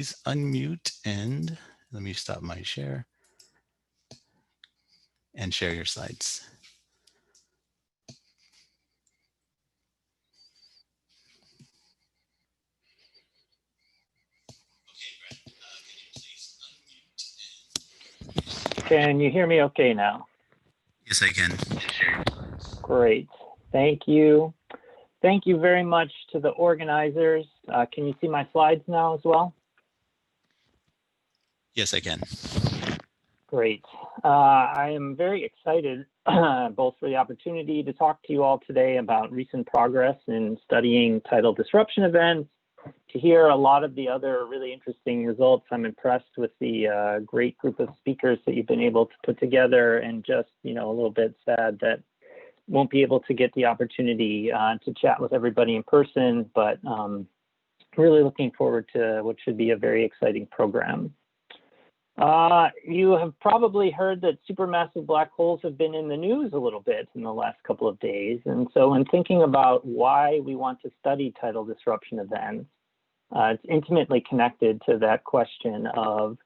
Please unmute and let me stop my share and share your slides. Can you hear me okay now? Yes, I can. Great. Thank you. Thank you very much to the organizers. Can you see my slides now as well? Yes, I can. Great. I am very excited both for the opportunity to talk to you all today about recent progress in studying tidal disruption events, to hear a lot of the other really interesting results. I'm impressed with the great group of speakers that you've been able to put together, and just, you know, a little bit sad that won't be able to get the opportunity to chat with everybody in person, but really looking forward to what should be a very exciting program. You have probably heard that supermassive black holes have been in the news a little bit in the last couple of days. And so in thinking about why we want to study tidal disruption events, it's intimately connected to that question of,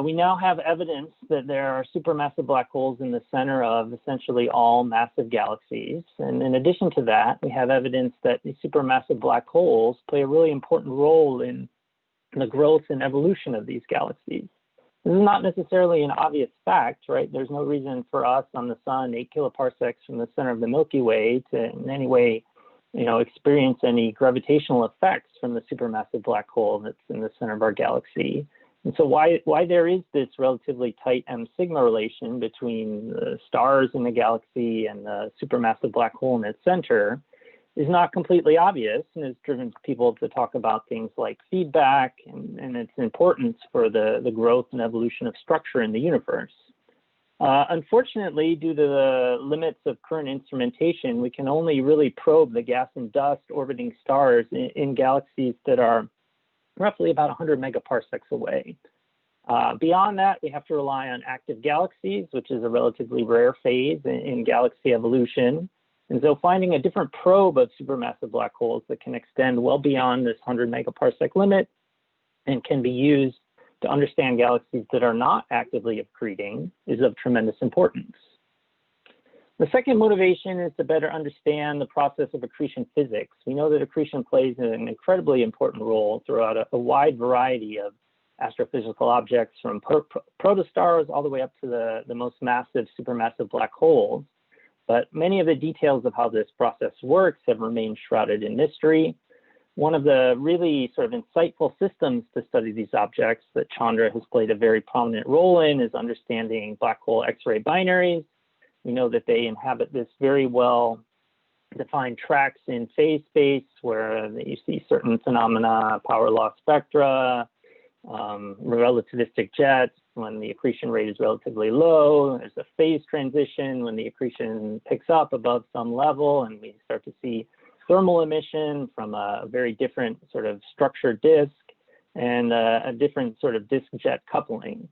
we now have evidence that there are supermassive black holes in the center of essentially all massive galaxies. And in addition to that, we have evidence that these supermassive black holes play a really important role in the growth and evolution of these galaxies. This is not necessarily an obvious fact, right? There's no reason for us on the sun, 8 kiloparsecs from the center of the Milky Way, to in any way, you know, experience any gravitational effects from the supermassive black hole that's in the center of our galaxy. And so why there is this relatively tight M sigma relation between the stars in the galaxy and the supermassive black hole in its center is not completely obvious, and has driven people to talk about things like feedback and its importance for the growth and evolution of structure in the universe. Unfortunately, due to the limits of current instrumentation, we can only really probe the gas and dust orbiting stars in galaxies that are roughly about 100 megaparsecs away. Beyond that, we have to rely on active galaxies, which is a relatively rare phase in galaxy evolution. And so finding a different probe of supermassive black holes that can extend well beyond this 100 megaparsec limit and can be used to understand galaxies that are not actively accreting is of tremendous importance. The second motivation is to better understand the process of accretion physics. We know that accretion plays an incredibly important role throughout a wide variety of astrophysical objects, from protostars all the way up to the most massive supermassive black holes. But many of the details of how this process works have remained shrouded in mystery. One of the really sort of insightful systems to study these objects that Chandra has played a very prominent role in is understanding black hole X-ray binaries. We know that they inhabit this very well defined tracks in phase space where you see certain phenomena, power law spectra, relativistic jets when the accretion rate is relatively low. There's a phase transition when the accretion picks up above some level, and we start to see thermal emission from a very different sort of structured disk and a different sort of disk jet coupling.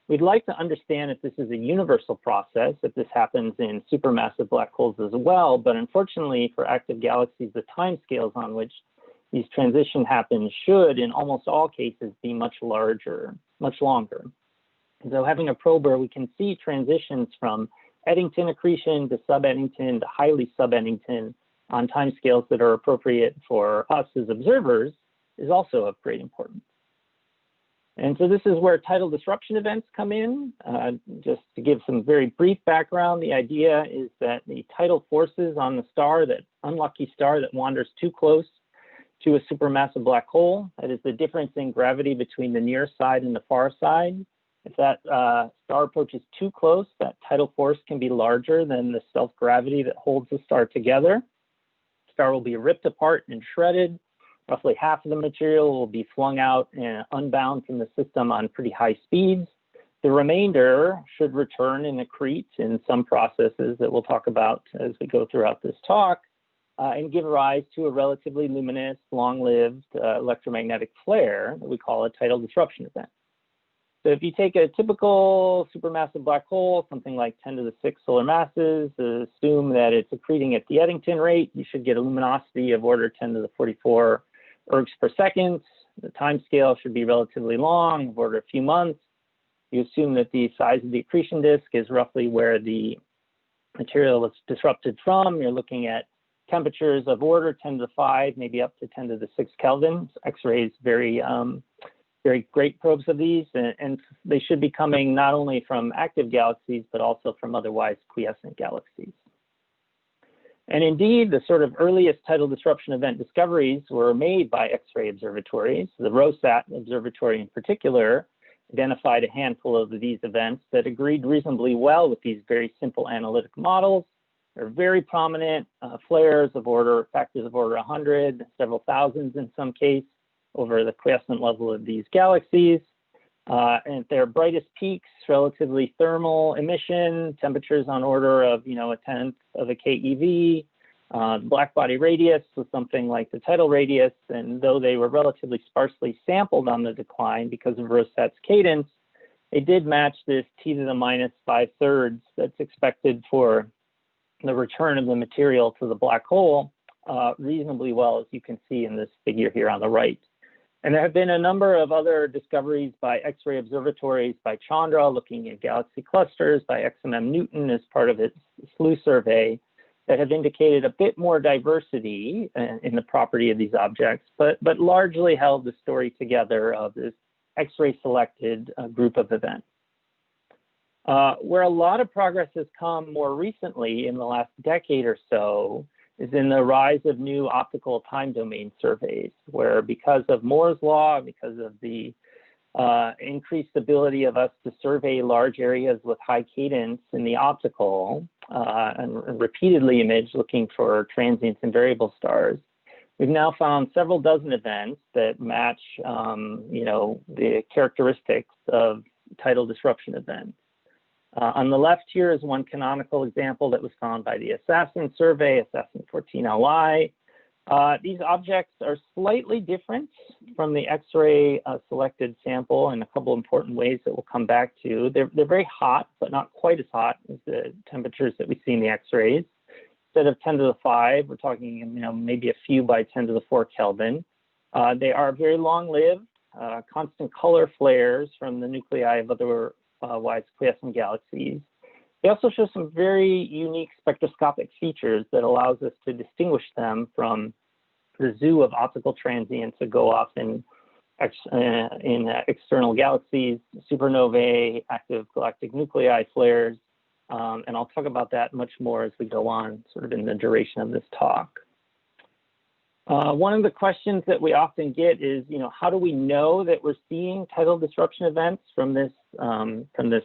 We'd like to understand if this is a universal process, if this happens in supermassive black holes as well, but unfortunately for active galaxies, the timescales on which these transitions happen should, in almost all cases, be much larger, much longer. So having a prober, we can see transitions from Eddington accretion to sub-Eddington to highly sub-Eddington on timescales that are appropriate for us as observers is also of great importance. And so this is where tidal disruption events come in. Just to give some very brief background, the idea is that the tidal forces on the star, that unlucky star that wanders too close to a supermassive black hole, that is the difference in gravity between the near side and the far side. If that star approaches too close, that tidal force can be larger than the self-gravity that holds the star together. The star will be ripped apart and shredded. Roughly half of the material will be flung out and unbound from the system on pretty high speeds. The remainder should return and accrete in some processes that we'll talk about as we go throughout this talk, and give rise to a relatively luminous, long-lived electromagnetic flare that we call a tidal disruption event. So if you take a typical supermassive black hole, something like 10 to the 6 solar masses, assume that it's accreting at the Eddington rate, you should get a luminosity of order 10 to the 44 ergs per second. The time scale should be relatively long, of order a few months. You assume that the size of the accretion disk is roughly where the material was disrupted from. You're looking at temperatures of order 10 to the 5, maybe up to 10 to the 6 Kelvin. X-rays very great probes of these, and they should be coming not only from active galaxies, but also from otherwise quiescent galaxies. And indeed, the sort of earliest tidal disruption event discoveries were made by X-ray observatories. The Rosat Observatory in particular identified a handful of these events that agreed reasonably well with these very simple analytic models. They're very prominent flares of factors of order 100, several thousands in some case, over the quiescent level of these galaxies. And at their brightest peaks, relatively thermal emission, temperatures on order of, a tenth of a keV. The black body radius was something like the tidal radius, and though they were relatively sparsely sampled on the decline because of Rosat's cadence, they did match this T to the minus 5/3 that's expected for the return of the material to the black hole reasonably well, as you can see in this figure here on the right. And there have been a number of other discoveries by X-ray observatories by Chandra looking at galaxy clusters, by XMM Newton as part of its SLU survey, that have indicated a bit more diversity in the property of these objects, but largely held the story together of this X-ray selected group of events. Where a lot of progress has come more recently in the last decade or so is in the rise of new optical time domain surveys, where because of Moore's law, because of the increased ability of us to survey large areas with high cadence in the optical and repeatedly image looking for transients and variable stars, we've now found several dozen events that match, the characteristics of tidal disruption events. On the left here is one canonical example that was found by the Assassin survey, Assassin 14LI. These objects are slightly different from the X-ray selected sample in a couple important ways that we'll come back to. They're very hot, but not quite as hot as the temperatures that we see in the X-rays. Instead of 10 to the 5, we're talking, maybe a few by 10 to the 4 Kelvin. They are very long-lived, constant color flares from the nuclei of otherwise quiescent galaxies. They also show some very unique spectroscopic features that allows us to distinguish them from the zoo of optical transients that go off in external galaxies, supernovae, active galactic nuclei flares, and I'll talk about that much more as we go on, sort of in the duration of this talk. One of the questions that we often get is, how do we know that we're seeing tidal disruption events from this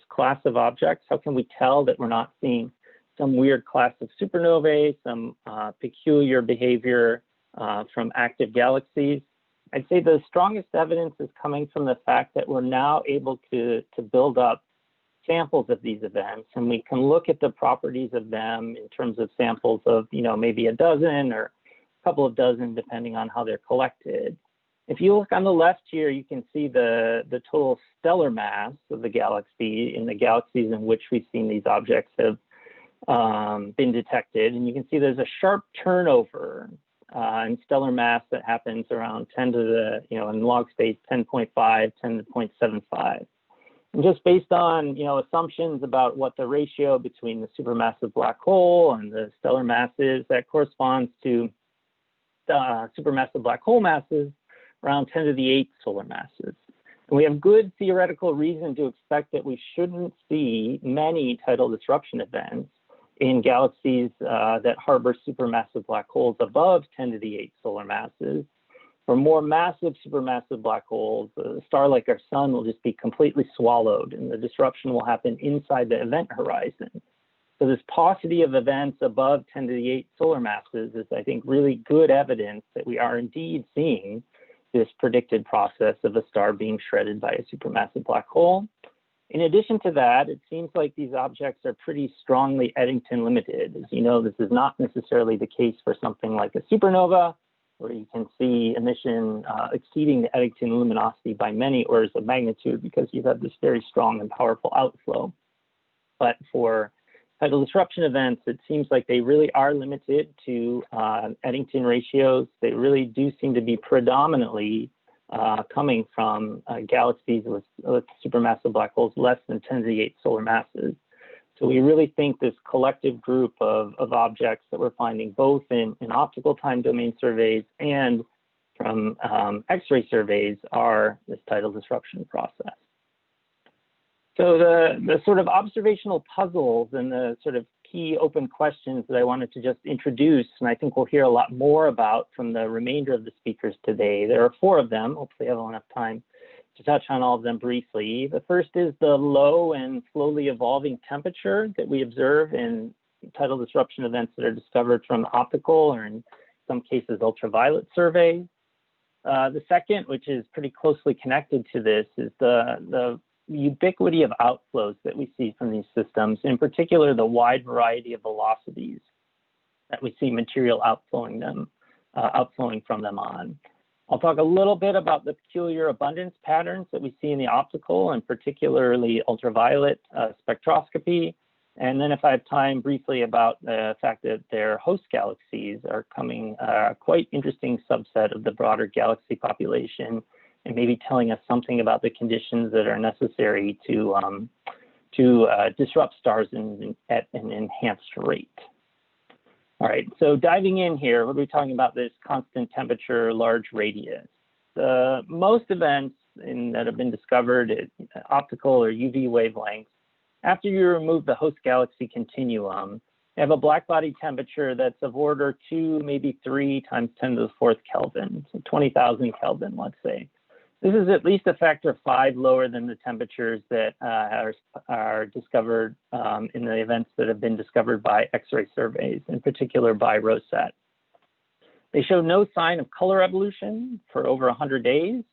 class of objects? How can we tell that we're not seeing some weird class of supernovae, some peculiar behavior from active galaxies? I'd say the strongest evidence is coming from the fact that we're now able to build up samples of these events, and we can look at the properties of them in terms of samples of, maybe a dozen or couple of dozen, depending on how they're collected. If you look on the left here, you can see the total stellar mass of the galaxy in the galaxies in which we've seen these objects have been detected. And you can see there's a sharp turnover in stellar mass that happens around 10 to the, in log space, 10.5, 10.75. And just based on, assumptions about what the ratio between the supermassive black hole and the stellar mass is, that corresponds to supermassive black hole masses around 10 to the 8 solar masses. And we have good theoretical reason to expect that we shouldn't see many tidal disruption events in galaxies that harbor supermassive black holes above 10 to the 8 solar masses. For more massive supermassive black holes, a star like our sun will just be completely swallowed, and the disruption will happen inside the event horizon. So this paucity of events above 10 to the 8 solar masses is, I think, really good evidence that we are indeed seeing this predicted process of a star being shredded by a supermassive black hole. In addition to that, it seems like these objects are pretty strongly Eddington limited. As you know, this is not necessarily the case for something like a supernova, where you can see emission exceeding the Eddington luminosity by many orders of magnitude because you have this very strong and powerful outflow. But for tidal disruption events, it seems like they really are limited to Eddington ratios. They really do seem to be predominantly coming from galaxies with supermassive black holes less than 10 to the 8 solar masses. So we really think this collective group of objects that we're finding both in optical time domain surveys and from X-ray surveys are this tidal disruption process. So the sort of observational puzzles and the sort of key open questions that I wanted to just introduce, and I think we'll hear a lot more about from the remainder of the speakers today. There are 4 of them. Hopefully I have enough time to touch on all of them briefly. The first is the low and slowly evolving temperature that we observe in tidal disruption events that are discovered from optical or in some cases ultraviolet surveys. The second, which is pretty closely connected to this, is the ubiquity of outflows that we see from these systems, in particular the wide variety of velocities that we see material outflowing from them on. I'll talk a little bit about the peculiar abundance patterns that we see in the optical and particularly ultraviolet spectroscopy. And then if I have time, briefly about the fact that their host galaxies are coming quite interesting subset of the broader galaxy population, and maybe telling us something about the conditions that are necessary to disrupt stars at an enhanced rate. All right, so diving in here, what are we talking about? This constant temperature, large radius. Most events that have been discovered at optical or UV wavelengths, after you remove the host galaxy continuum, you have a blackbody temperature that's of order 2, maybe 3 times 10 to the 4th Kelvin, so 20,000 Kelvin, let's say. This is at least a factor of 5 lower than the temperatures that are discovered in the events that have been discovered by X-ray surveys, in particular by Rosette. They show no sign of color evolution for over 100 days.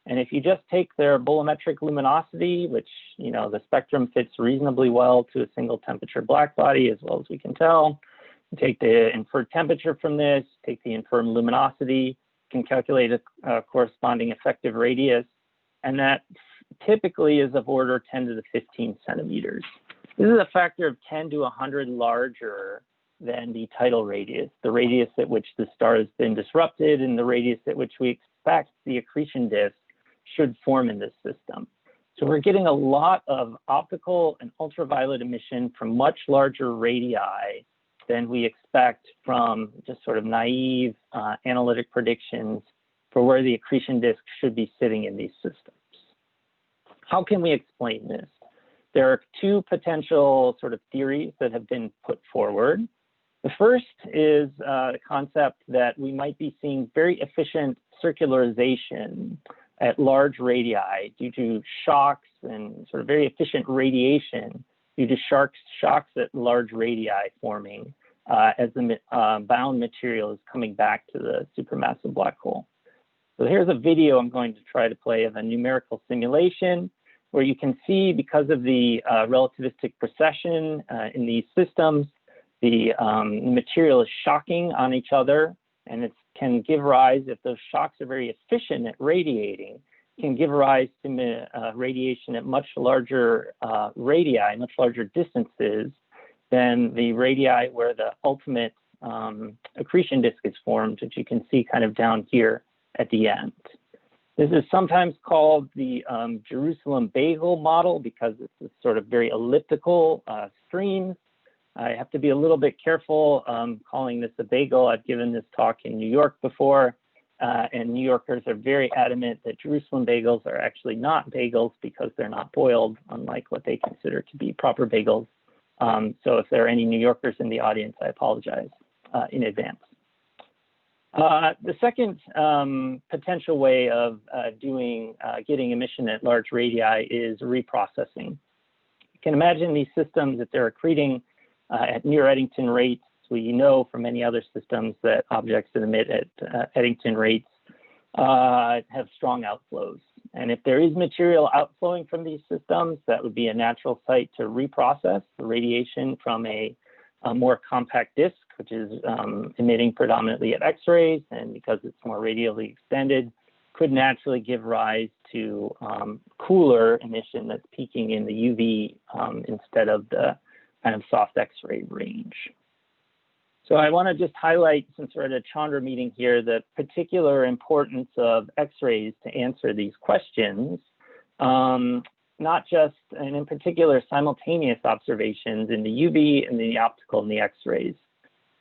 And if you just take their bolometric luminosity, which, you know, the spectrum fits reasonably well to a single temperature blackbody, as well as we can tell, you take the inferred temperature from this, take the inferred luminosity, can calculate a corresponding effective radius, and that typically is of order 10 to the 15 centimeters. This is a factor of 10 to 100 larger than the tidal radius, the radius at which the star has been disrupted and the radius at which we expect the accretion disk should form in this system. So we're getting a lot of optical and ultraviolet emission from much larger radii than we expect from just sort of naive analytic predictions for where the accretion disk should be sitting in these systems. How can we explain this? There are 2 potential sort of theories that have been put forward. The first is the concept that we might be seeing very efficient circularization at large radii due to shocks and sort of very efficient radiation due to shocks at large radii forming as the bound material is coming back to the supermassive black hole. So here's a video I'm going to try to play of a numerical simulation where you can see, because of the relativistic precession in these systems, the material is shocking on each other, and it can give rise, if those shocks are very efficient at radiating, can give rise to radiation at much larger radii, much larger distances than the radii where the ultimate accretion disk is formed, which you can see kind of down here at the end. This is sometimes called the Jerusalem bagel model because it's a sort of very elliptical streams. I have to be a little bit careful calling this a bagel. I've given this talk in New York before, and New Yorkers are very adamant that Jerusalem bagels are actually not bagels because they're not boiled, unlike what they consider to be proper bagels. So if there are any New Yorkers in the audience, I apologize in advance. The second potential way of getting emission at large radii is reprocessing. You can imagine these systems that they're accreting at near Eddington rates. We know from many other systems that objects that emit at Eddington rates have strong outflows. And if there is material outflowing from these systems, that would be a natural site to reprocess the radiation from a more compact disk, which is emitting predominantly at X-rays, and because it's more radially extended, could naturally give rise to cooler emission that's peaking in the UV instead of the kind of soft X-ray range. So I want to just highlight, since we're at a Chandra meeting here, the particular importance of X-rays to answer these questions, not just, and in particular, simultaneous observations in the UV and the optical and the X-rays.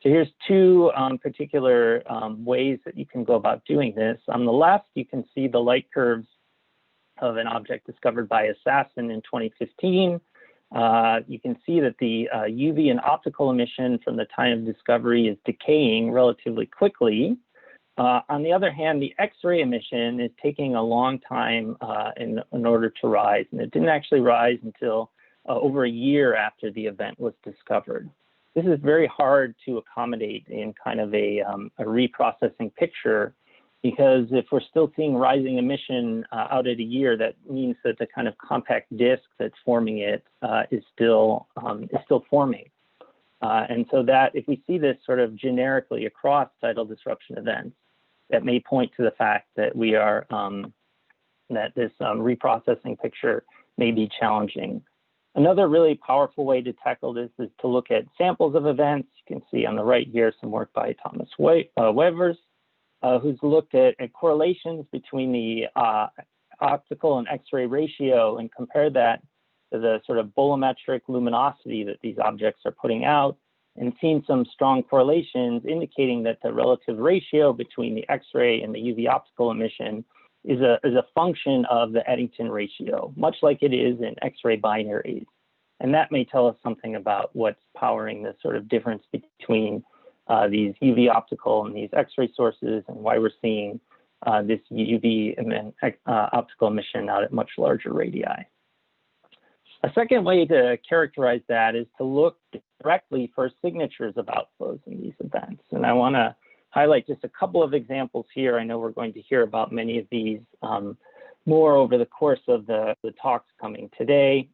So here's two particular ways that you can go about doing this. On the left, you can see the light curves of an object discovered by Assassin in 2015. You can see that the UV and optical emission from the time of discovery is decaying relatively quickly. On the other hand, the X-ray emission is taking a long time in order to rise, and it didn't actually rise until over a year after the event was discovered. This is very hard to accommodate in kind of a reprocessing picture, because if we're still seeing rising emission out at a year, that means that the kind of compact disk that's forming it is still forming. And so that if we see this sort of generically across tidal disruption events, that may point to the fact that we are, that this reprocessing picture may be challenging. Another really powerful way to tackle this is to look at samples of events. You can see on the right here some work by Thomas Wevers, who's looked at correlations between the optical and X-ray ratio and compared that to the sort of bolometric luminosity that these objects are putting out, and seen some strong correlations indicating that the relative ratio between the X-ray and the UV optical emission is a function of the Eddington ratio, much like it is in X-ray binaries. And that may tell us something about what's powering the sort of difference between these UV optical and these X-ray sources, and why we're seeing this UV optical emission out at much larger radii. A second way to characterize that is to look directly for signatures of outflows in these events. And I want to highlight just a couple of examples here. I know we're going to hear about many of these more over the course of the talks coming today.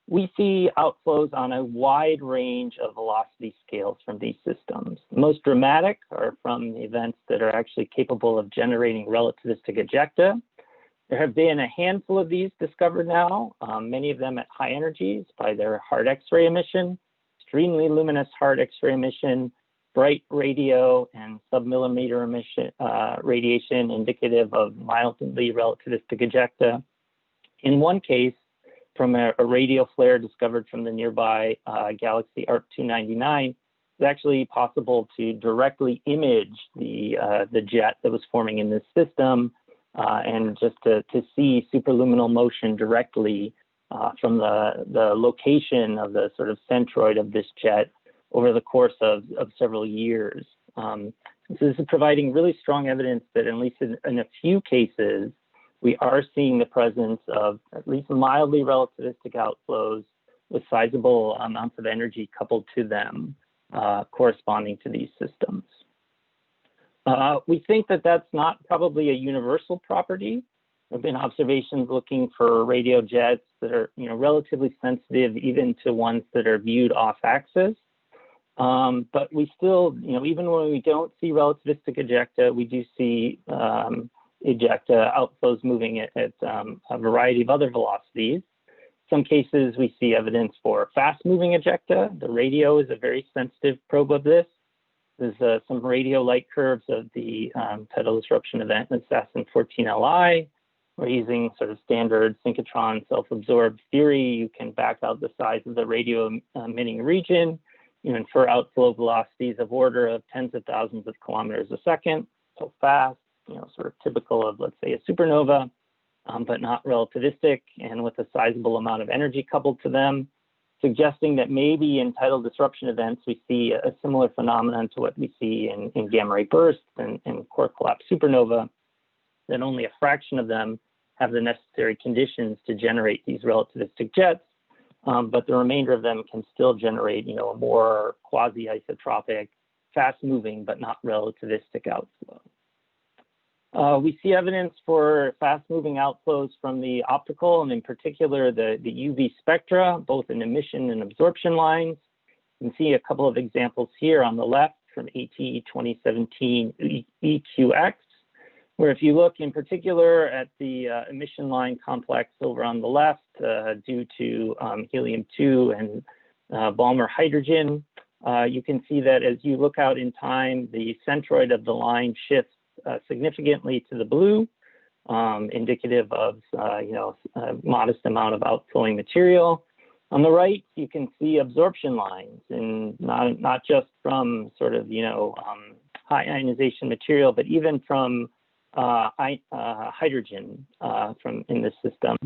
We see outflows on a wide range of velocity scales from these systems. The most dramatic are from the events that are actually capable of generating relativistic ejecta. There have been a handful of these discovered now, many of them at high energies by their hard X-ray emission, extremely luminous hard X-ray emission, bright radio and submillimeter emission radiation indicative of mildly relativistic ejecta. In one case, from a radio flare discovered from the nearby galaxy ARC 299, it's actually possible to directly image the jet that was forming in this system and just to see superluminal motion directly from the location of the sort of centroid of this jet over the course of several years. So this is providing really strong evidence that at least in a few cases, we are seeing the presence of at least mildly relativistic outflows with sizable amounts of energy coupled to them corresponding to these systems. We think that that's not probably a universal property. There have been observations looking for radio jets that are relatively sensitive even to ones that are viewed off axis. But we still, even when we don't see relativistic ejecta, we do see ejecta outflows moving at a variety of other velocities. In some cases, we see evidence for fast-moving ejecta. The radio is a very sensitive probe of this. There's some radio light curves of the tidal disruption event in Assassin 14Li. We're using sort of standard synchrotron self-absorbed theory. You can back out the size of the radio emitting region. You infer outflow velocities of order of tens of thousands of kilometers a second, so fast, sort of typical of, let's say, a supernova, but not relativistic, and with a sizable amount of energy coupled to them, suggesting that maybe in tidal disruption events, we see a similar phenomenon to what we see in gamma ray bursts and core collapse supernova, that only a fraction of them have the necessary conditions to generate these relativistic jets. But the remainder of them can still generate, a more quasi-isotropic, fast-moving, but not relativistic outflow. We see evidence for fast-moving outflows from the optical, and in particular, the UV spectra, both in emission and absorption lines. You can see a couple of examples here on the left from ATE 2017 EQX, where if you look in particular at the emission line complex over on the left due to helium-2 and Balmer hydrogen, You can see that as you look out in time, the centroid of the line shifts significantly to the blue, indicative of a modest amount of outflowing material. On the right, you can see absorption lines, and not just from sort of high ionization material, but even from hydrogen from in the system.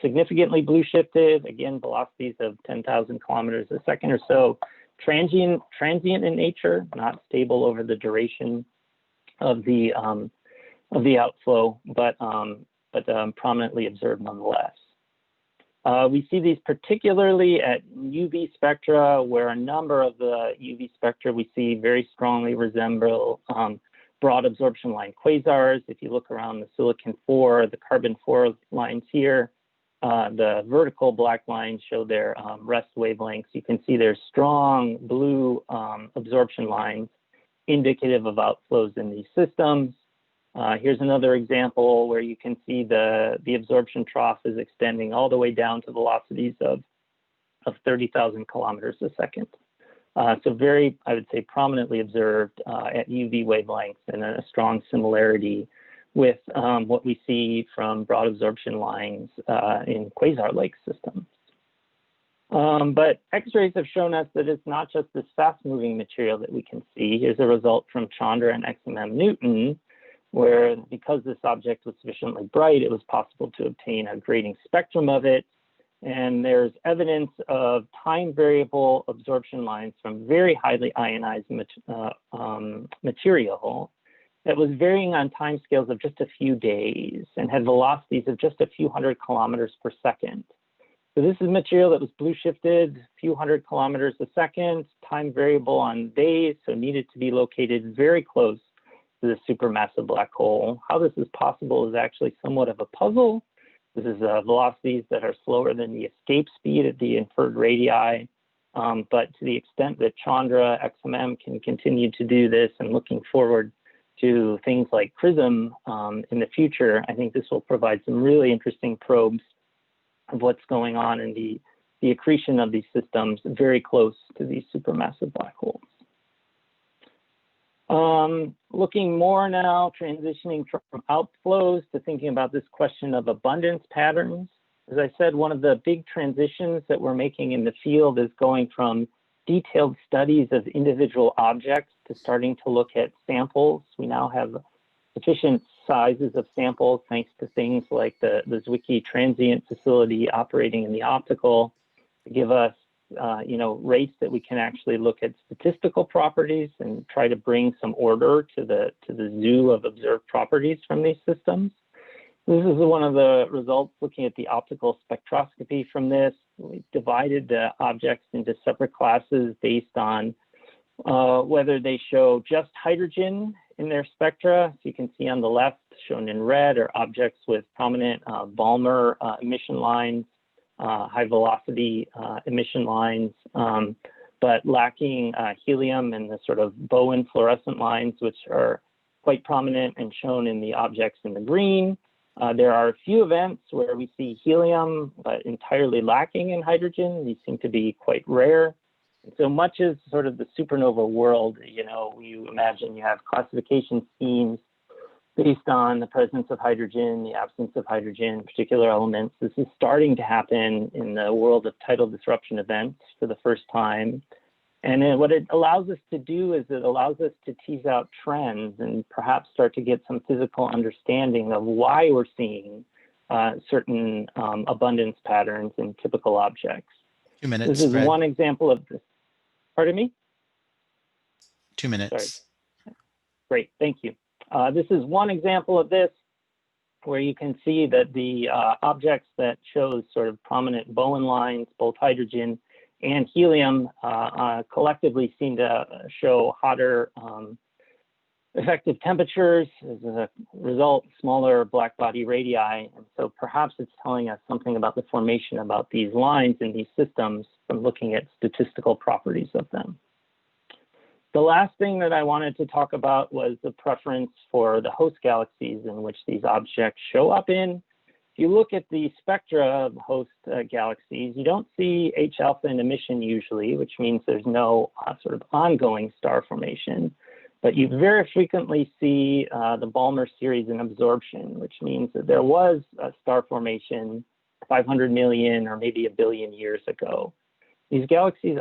Significantly blue shifted, again, velocities of 10,000 kilometers a second or so. Transient in nature, not stable over the duration of the outflow, but prominently observed nonetheless. We see these particularly at UV spectra, where a number of the UV spectra we see very strongly resemble broad absorption line quasars. If you look around the silicon-4, the carbon-4 lines here, the vertical black lines show their rest wavelengths. You can see there's strong blue absorption lines indicative of outflows in these systems. Here's another example where you can see the absorption trough is extending all the way down to velocities of 30,000 kilometers a second. So very, I would say, prominently observed at UV wavelengths, and a strong similarity with what we see from broad absorption lines in quasar-like systems. But X-rays have shown us that it's not just this fast-moving material that we can see. Here's a result from Chandra and XMM Newton, where because this object was sufficiently bright, it was possible to obtain a grating spectrum of it. And there's evidence of time variable absorption lines from very highly ionized material that was varying on time scales of just a few days and had velocities of just a few hundred kilometers per second. So this is material that was blue shifted, a few hundred kilometers a second, time variable on days, so needed to be located very close to the supermassive black hole. How this is possible is actually somewhat of a puzzle. This is velocities that are slower than the escape speed at the inferred radii. But to the extent that Chandra, XMM can continue to do this, and looking forward to things like CRISM in the future, I think this will provide some really interesting probes of what's going on in the accretion of these systems very close to these supermassive black holes. Looking more now, transitioning from outflows to thinking about this question of abundance patterns. As I said, one of the big transitions that we're making in the field is going from detailed studies of individual objects to starting to look at samples. We now have sufficient sizes of samples thanks to things like the Zwicky transient facility operating in the optical to give us rates that we can actually look at statistical properties and try to bring some order to the zoo of observed properties from these systems. This is one of the results looking at the optical spectroscopy from this. We divided the objects into separate classes based on whether they show just hydrogen in their spectra. So you can see on the left, shown in red, are objects with prominent Balmer emission lines, high velocity emission lines, but lacking helium and the sort of Bowen fluorescent lines, which are quite prominent and shown in the objects in the green. There are a few events where we see helium, but entirely lacking in hydrogen. These seem to be quite rare. And so much as sort of the supernova world, you imagine you have classification schemes based on the presence of hydrogen, the absence of hydrogen, particular elements. This is starting to happen in the world of tidal disruption events for the first time. And then what it allows us to do is it allows us to tease out trends and perhaps start to get some physical understanding of why we're seeing certain abundance patterns in typical objects. 2 minutes. This is Brad. one example of this. Pardon me? 2 minutes. Sorry. Great, thank you. This is one example of this, where you can see that the objects that shows sort of prominent Bowen lines, both hydrogen and helium, collectively seem to show hotter effective temperatures. As a result, smaller black body radii. And so perhaps it's telling us something about the formation about these lines in these systems from looking at statistical properties of them. The last thing that I wanted to talk about was the preference for the host galaxies in which these objects show up in. if you look at the spectra of host galaxies, you don't see H alpha in emission usually, which means there's no sort of ongoing star formation. But you very frequently see the Balmer series in absorption, which means that there was a star formation 500 million or maybe a billion years ago. These galaxies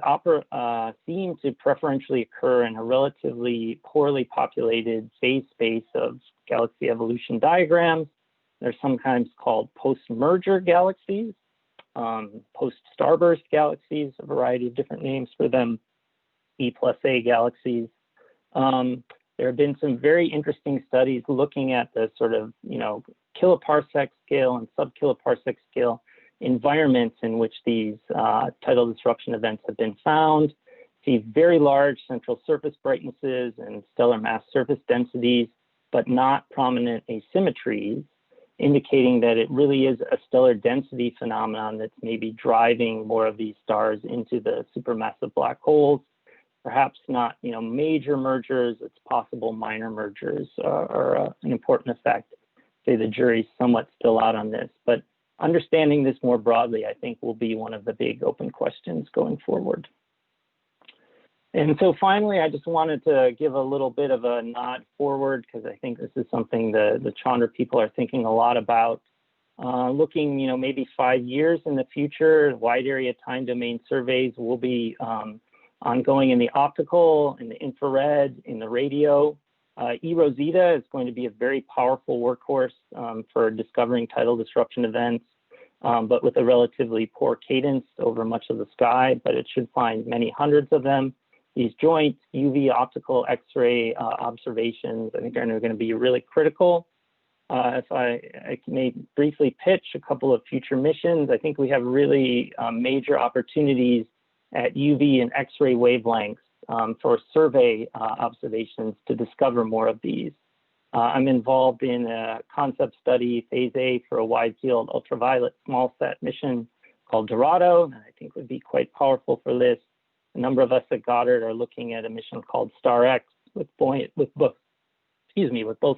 seem to preferentially occur in a relatively poorly populated phase space of galaxy evolution diagrams. They're sometimes called post-merger galaxies, post-starburst galaxies, a variety of different names for them, E+A galaxies. There have been some very interesting studies looking at the sort of, kiloparsec scale and sub-kiloparsec scale environments in which these tidal disruption events have been found. See very large central surface brightnesses and stellar mass surface densities, but not prominent asymmetries, indicating that it really is a stellar density phenomenon that's maybe driving more of these stars into the supermassive black holes. Perhaps not, major mergers. It's possible minor mergers are an important effect. Say the jury's somewhat still out on this, but understanding this more broadly, I think, will be one of the big open questions going forward. And so finally, I just wanted to give a little bit of a nod forward, because I think this is something the Chandra people are thinking a lot about. Looking, maybe 5 years in the future, wide area time domain surveys will be ongoing in the optical, in the infrared, in the radio. eROSITA is going to be a very powerful workhorse for discovering tidal disruption events, but with a relatively poor cadence over much of the sky, but it should find many hundreds of them. These joint UV, optical, X-ray observations, I think, are going to be really critical. If I may briefly pitch a couple of future missions, I think we have really major opportunities at UV and X-ray wavelengths for survey observations to discover more of these. I'm involved in a concept study, phase A, for a wide field ultraviolet small set mission called Dorado, that I think would be quite powerful for this. A number of us at Goddard are looking at a mission called StarX with both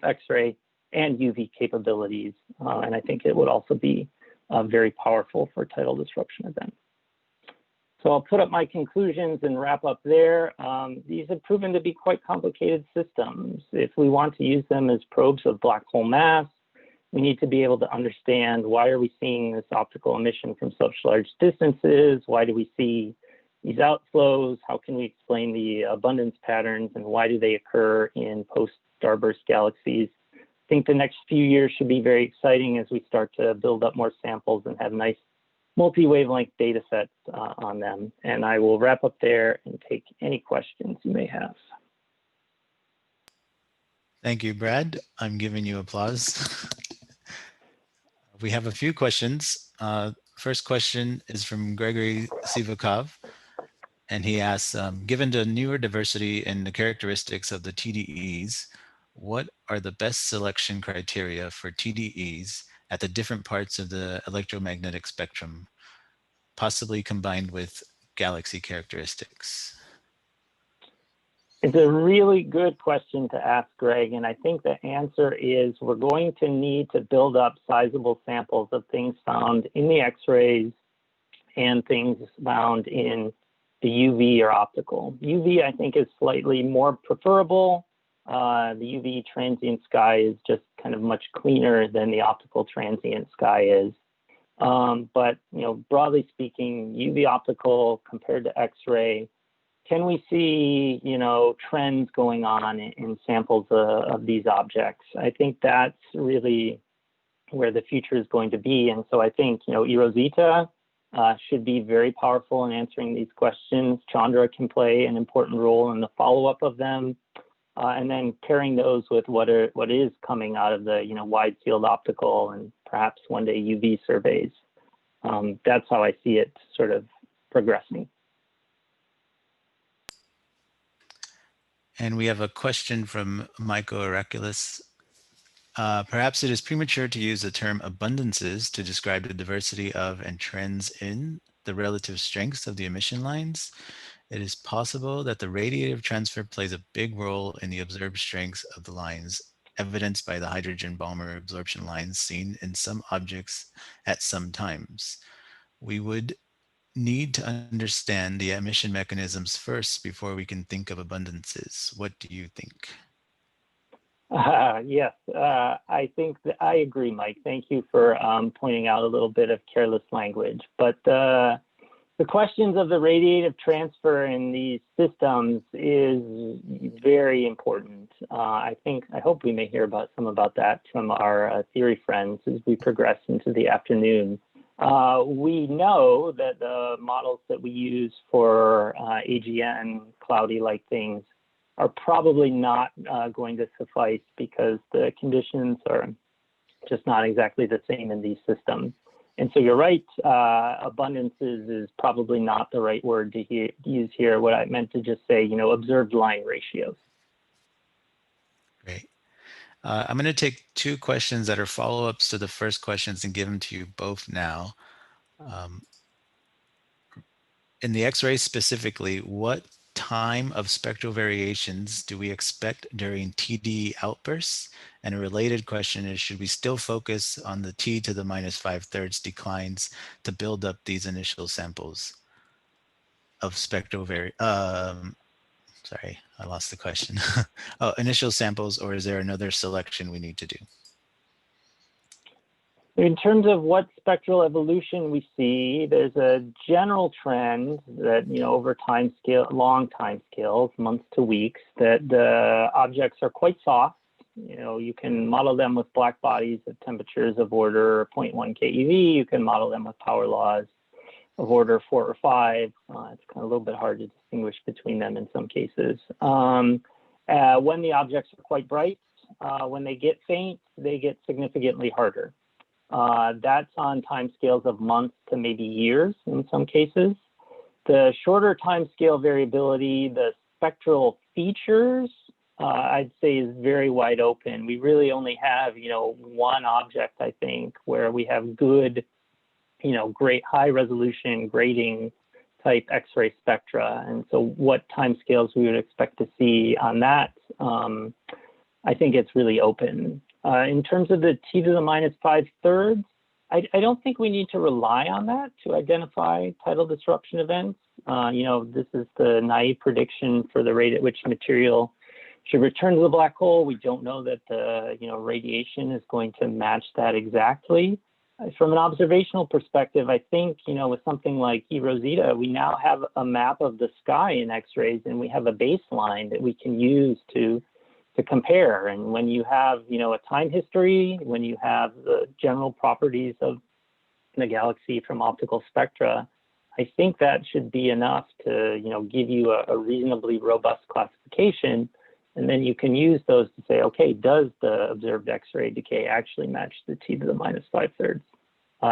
X-ray and UV capabilities, and I think it would also be very powerful for tidal disruption events. So I'll put up my conclusions and wrap up there. These have proven to be quite complicated systems. If we want to use them as probes of black hole mass, we need to be able to understand, why are we seeing this optical emission from such large distances? Why do we see these outflows? How can we explain the abundance patterns, and why do they occur in post-starburst galaxies? I think the next few years should be very exciting as we start to build up more samples and have nice multi-wavelength data sets on them. And I will wrap up there and take any questions you may have. Thank you, Brad. I'm giving you applause. We have a few questions. First question is from Gregory Sivakov, and he asks, given the newer diversity in the characteristics of the TDEs, what are the best selection criteria for TDEs at the different parts of the electromagnetic spectrum, possibly combined with galaxy characteristics? It's a really good question to ask, Greg, and I think the answer is we're going to need to build up sizable samples of things found in the X-rays and things found in the UV or optical. UV, I think, is slightly more preferable. The UV transient sky is just kind of much cleaner than the optical transient sky is. But broadly speaking, UV optical compared to X-ray, can we see trends going on in samples of these objects? I think that's really where the future is going to be. And so I think eROSITA should be very powerful in answering these questions. Chandra can play an important role in the follow-up of them. And then pairing those with what is coming out of the wide field optical and perhaps one day UV surveys. That's how I see it sort of progressing. And we have a question from Michael Heraklion. Perhaps it is premature to use the term abundances to describe the diversity of and trends in the relative strengths of the emission lines. It is possible that the radiative transfer plays a big role in the observed strengths of the lines evidenced by the hydrogen Balmer absorption lines seen in some objects at some times. We would need to understand the emission mechanisms first before we can think of abundances. What do you think? Yes, I think that I agree, Mike. Thank you for pointing out a little bit of careless language. But the questions of the radiative transfer in these systems is very important. I hope we may hear about that from our theory friends as we progress into the afternoon. We know that the models that we use for AGN, cloudy-like things, are probably not going to suffice because the conditions are just not exactly the same in these systems. And so you're right, abundances is probably not the right word to use here. What I meant to just say, observed line ratios. Great. I'm going to take two questions that are follow-ups to the first questions and give them to you both now. In the X-ray specifically, what time of spectral variations do we expect during TDE outbursts? And a related question is, should we still focus on the T to the -5/3 declines to build up these initial samples of spectral sorry, I lost the question. Oh, initial samples, or is there another selection we need to do? In terms of what spectral evolution we see, there's a general trend that, over long time scales, months to weeks, that the objects are quite soft. You can model them with black bodies at temperatures of order 0.1 keV. You can model them with power laws of order 4 or 5. It's kind of a little bit hard to distinguish between them in some cases. When the objects are quite bright, when they get faint, they get significantly harder. That's on timescales of months to maybe years in some cases. The shorter timescale variability, the spectral features, I'd say is very wide open. We really only have, one object, I think, where we have good, great high resolution grading type X-ray spectra. And so what timescales we would expect to see on that, I think it's really open. In terms of the T to the -5/3, I don't think we need to rely on that to identify tidal disruption events. This is the naive prediction for the rate at which material should return to the black hole. We don't know that the radiation is going to match that exactly. From an observational perspective, I think, with something like E Rosita, we now have a map of the sky in X-rays, and we have a baseline that we can use to compare. And when you have, a time history, when you have the general properties of the galaxy from optical spectra, I think that should be enough to, give you a reasonably robust classification. And then you can use those to say, okay, does the observed X-ray decay actually match the T to the -5/3?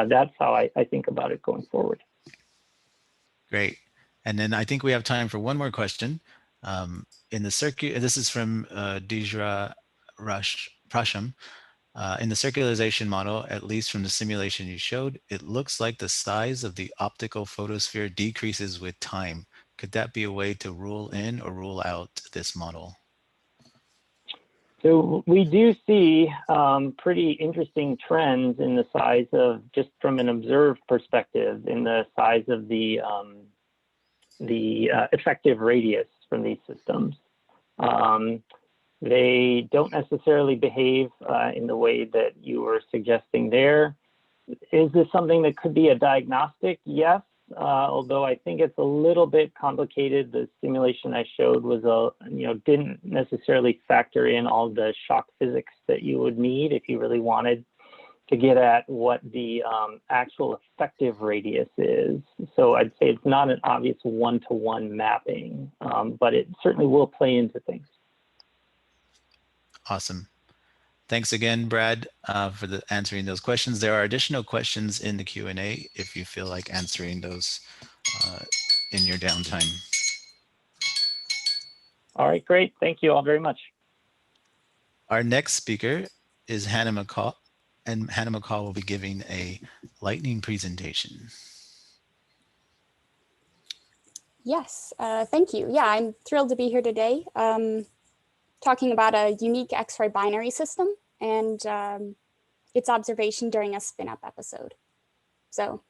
That's how I think about it going forward. Great. And then I think we have time for one more question. This is from Dijra Prasham. In the circularization model, at least from the simulation you showed, it looks like the size of the optical photosphere decreases with time. Could that be a way to rule in or rule out this model? So we do see pretty interesting trends in the size of, just from an observed perspective, in the size of the effective radius from these systems. They don't necessarily behave in the way that you were suggesting there. Is this something that could be a diagnostic? Yes, although I think it's a little bit complicated. The simulation I showed was didn't necessarily factor in all the shock physics that you would need if you really wanted to get at what the actual effective radius is. So I'd say it's not an obvious one-to-one mapping, but it certainly will play into things. Awesome. Thanks again, Brad, for answering those questions. There are additional questions in the Q&A if you feel like answering those in your downtime. All right, great. Thank you all very much. Our next speaker is Hannah McCall, and Hannah McCall will be giving a lightning presentation. Yes, thank you. Yeah, I'm thrilled to be here today. talking about a unique X-ray binary system and its observation during a spin-up episode. So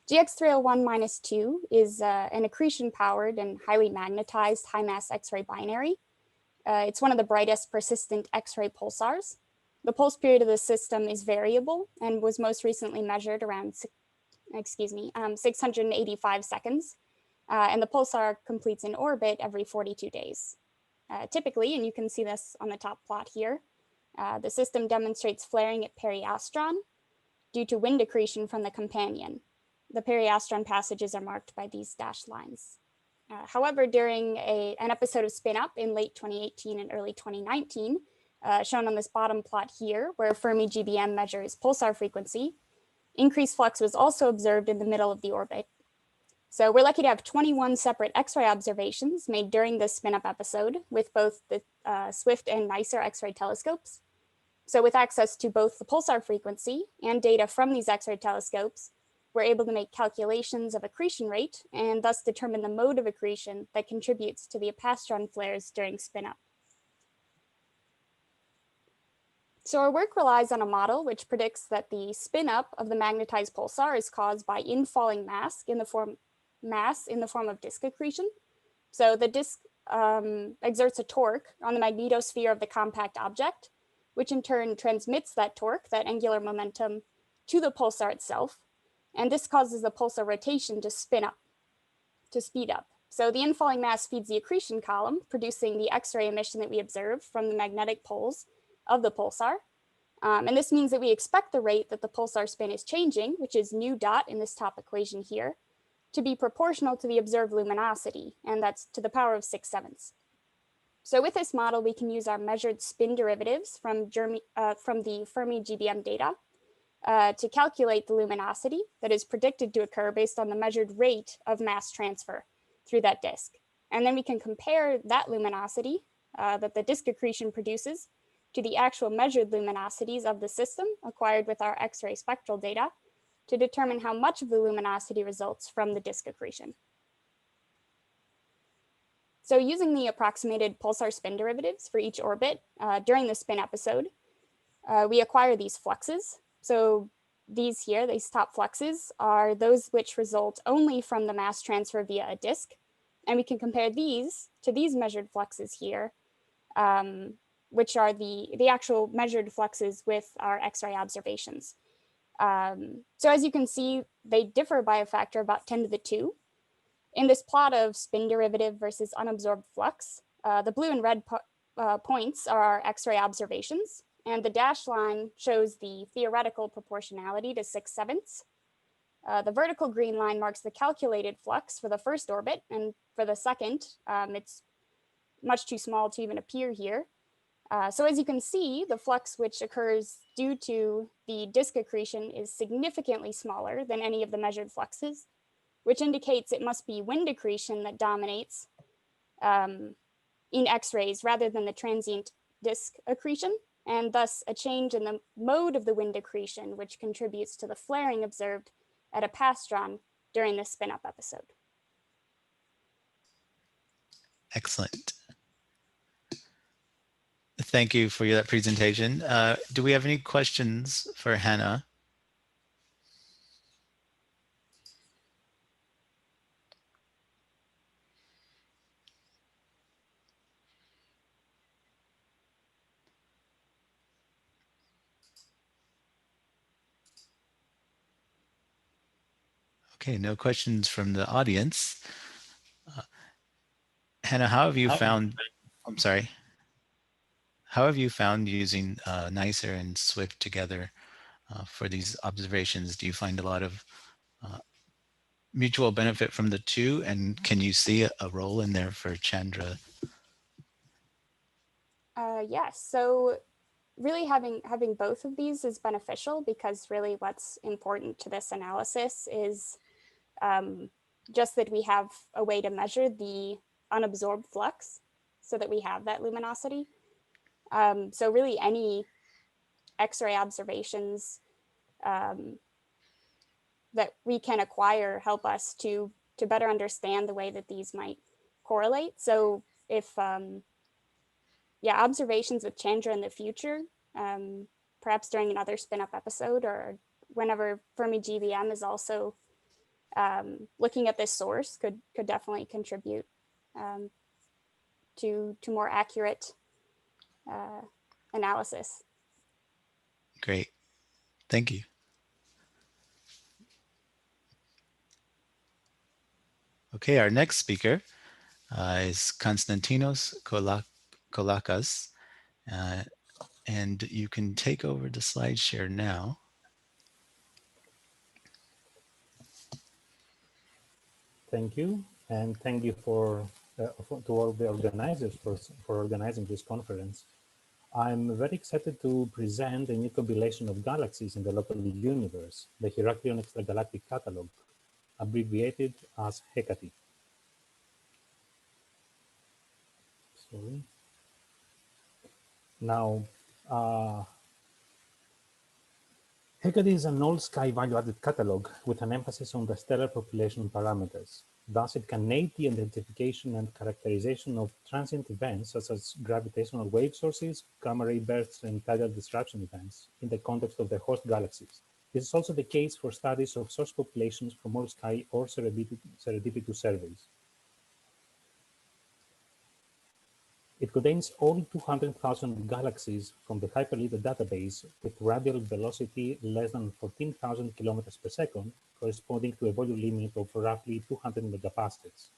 GX301-2 is an accretion-powered and highly magnetized high-mass X-ray binary. It's one of the brightest persistent X-ray pulsars. The pulse period of the system is variable and was most recently measured around 685 seconds. And the pulsar completes an orbit every 42 days. Typically, and you can see this on the top plot here, the system demonstrates flaring at periastron due to wind accretion from the companion. The periastron passages are marked by these dashed lines. However, during an episode of Spin Up in late 2018 and early 2019, shown on this bottom plot here, where Fermi GBM measures pulsar frequency, increased flux was also observed in the middle of the orbit. So we're lucky to have 21 separate X-ray observations made during this spin-up episode with both the Swift and NICER X-ray telescopes. So with access to both the pulsar frequency and data from these X-ray telescopes, we're able to make calculations of accretion rate and thus determine the mode of accretion that contributes to the apastron flares during spin-up. So our work relies on a model which predicts that the spin-up of the magnetized pulsar is caused by infalling mass in the form of disk accretion. So the disk exerts a torque on the magnetosphere of the compact object, which in turn transmits that torque, that angular momentum, to the pulsar itself. And this causes the pulsar rotation to speed up. So the infalling mass feeds the accretion column, producing the X-ray emission that we observe from the magnetic poles of the pulsar. And this means that we expect the rate that the pulsar spin is changing, which is nu dot in this top equation here, to be proportional to the observed luminosity, and that's to the power of 6/7. So with this model, we can use our measured spin derivatives from the Fermi GBM data to calculate the luminosity that is predicted to occur based on the measured rate of mass transfer through that disk. And then we can compare that luminosity that the disk accretion produces to the actual measured luminosities of the system acquired with our X-ray spectral data to determine how much of the luminosity results from the disk accretion. So using the approximated pulsar spin derivatives for each orbit during the spin episode, we acquire these fluxes. So these here, these top fluxes, are those which result only from the mass transfer via a disk. And we can compare these to these measured fluxes here, which are the actual measured fluxes with our X-ray observations. So as you can see, they differ by a factor of about 10 to the 2. In this plot of spin derivative versus unabsorbed flux, the blue and red points are our X-ray observations, and the dashed line shows the theoretical proportionality to 6/7. The vertical green line marks the calculated flux for the first orbit, and for the second, it's much too small to even appear here. So as you can see, the flux which occurs due to the disk accretion is significantly smaller than any of the measured fluxes, which indicates it must be wind accretion that dominates in X-rays rather than the transient disk accretion, and thus a change in the mode of the wind accretion, which contributes to the flaring observed at apastron during the spin-up episode. Excellent. Thank you for that presentation. Do we have any questions for Hannah? Okay, no questions from the audience. Hannah, how have you found, I'm sorry, how have you found using NICER and Swift together for these observations? Do you find a lot of mutual benefit from the two, and can you see a role in there for Chandra? Yes, so really having both of these is beneficial, because really what's important to this analysis is just that we have a way to measure the unabsorbed flux so that we have that luminosity. So really any X-ray observations that we can acquire help us to better understand the way that these might correlate. So if yeah, observations of Chandra in the future, perhaps during another spin-up episode or whenever Fermi GBM is also looking at this source could definitely contribute to more accurate analysis. Great. Thank you. Okay, our next speaker is Konstantinos Kovlakas, and you can take over the slide share now. Thank you, and thank you to all the organizers for organizing this conference. I'm very excited to present a new compilation of galaxies in the local universe, the Heraklion Extragalactic Catalogue, abbreviated as HECATE. Sorry. Now, HECATE is an all-sky value-added catalog with an emphasis on the stellar population parameters. Thus, it can aid the identification and characterization of transient events such as gravitational wave sources, gamma ray bursts, and tidal disruption events in the context of the host galaxies. This is also the case for studies of source populations from all-sky or serendipity surveys. It contains all 200,000 galaxies from the Hyperlittle database with radial velocity less than 14,000 kilometers per second, corresponding to a volume limit of roughly 200 megapascals.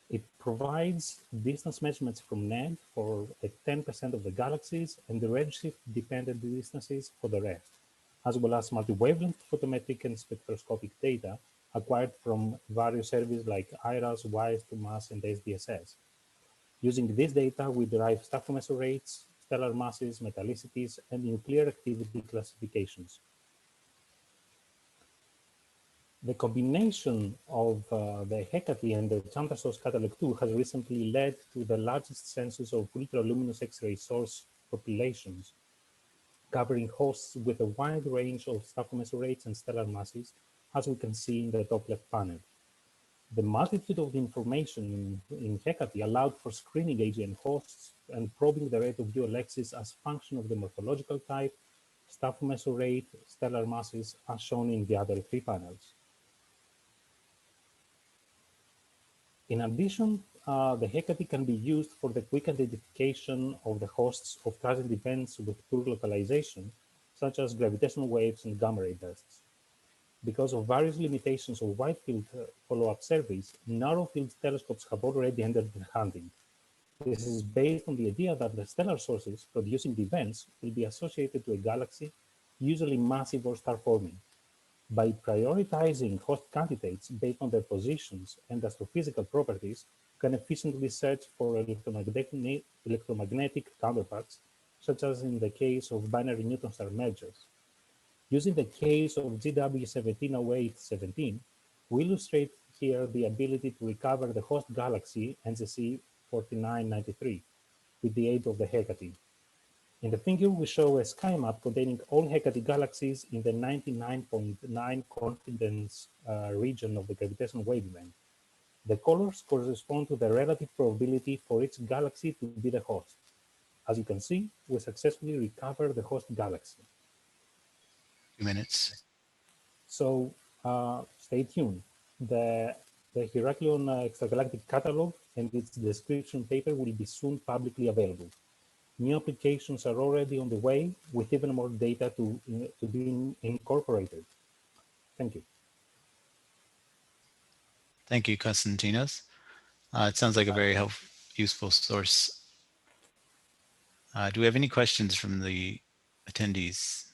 It provides distance measurements from NED for 10% of the galaxies and the redshift-dependent distances for the rest, as well as multi-wavelength photometric and spectroscopic data acquired from various surveys like IRAS, WISE2MASS, and SDSS. Using this data, we derive Stafford rates, stellar masses, metallicities, and nuclear activity classifications. The combination of the HECATE and the Chandra source catalog 2 has recently led to the largest census of ultraluminous X-ray source populations, covering hosts with a wide range of Stafford rates and stellar masses, as we can see in the top left panel. The multitude of information in HECATE allowed for screening AGN hosts and probing the rate of ULXs as function of the morphological type, Stafford rate, stellar masses, as shown in the other three panels. In addition, the HECATE can be used for the quick identification of the hosts of transient events with poor localization, such as gravitational waves and gamma ray bursts. Because of various limitations of wide field follow-up surveys, narrow field telescopes have already entered the hunting. This is based on the idea that the stellar sources producing the events will be associated to a galaxy, usually massive or star-forming. By prioritizing host candidates based on their positions and astrophysical properties, can efficiently search for electromagnetic counterparts, such as in the case of binary neutron star mergers. Using the case of GW170817, we illustrate here the ability to recover the host galaxy NGC 4993 with the aid of the HECATE. In the figure, we show a sky map containing all HECATE galaxies in the 99.9 confidence region of the gravitational wave event. The colors correspond to the relative probability for each galaxy to be the host. As you can see, we successfully recover the host galaxy. 2 minutes. So stay tuned. The Heraklion Extragalactic Catalogue and its description paper will be soon publicly available. New applications are already on the way with even more data to be incorporated. Thank you. Thank you, Konstantinos. It sounds like a very useful source. Do we have any questions from the attendees?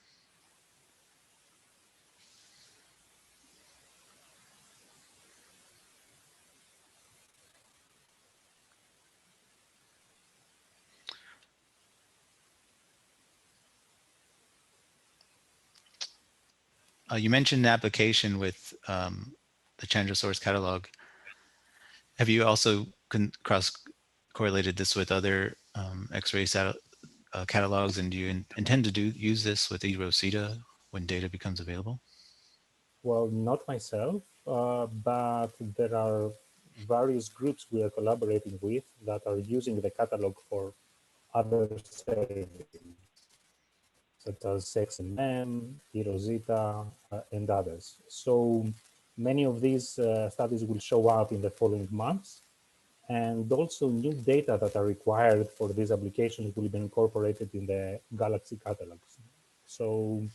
You mentioned the application with the Chandra source catalog. Have you also cross-correlated this with other X-ray catalogs, and do you intend to use this with eROSITA when data becomes available? Well, not myself, but there are various groups we are collaborating with that are using the catalog for other savings, such as XMM, Rosita, and others. So many of these studies will show up in the following months, and also new data that are required for these applications will be incorporated in the Galaxy catalogs. So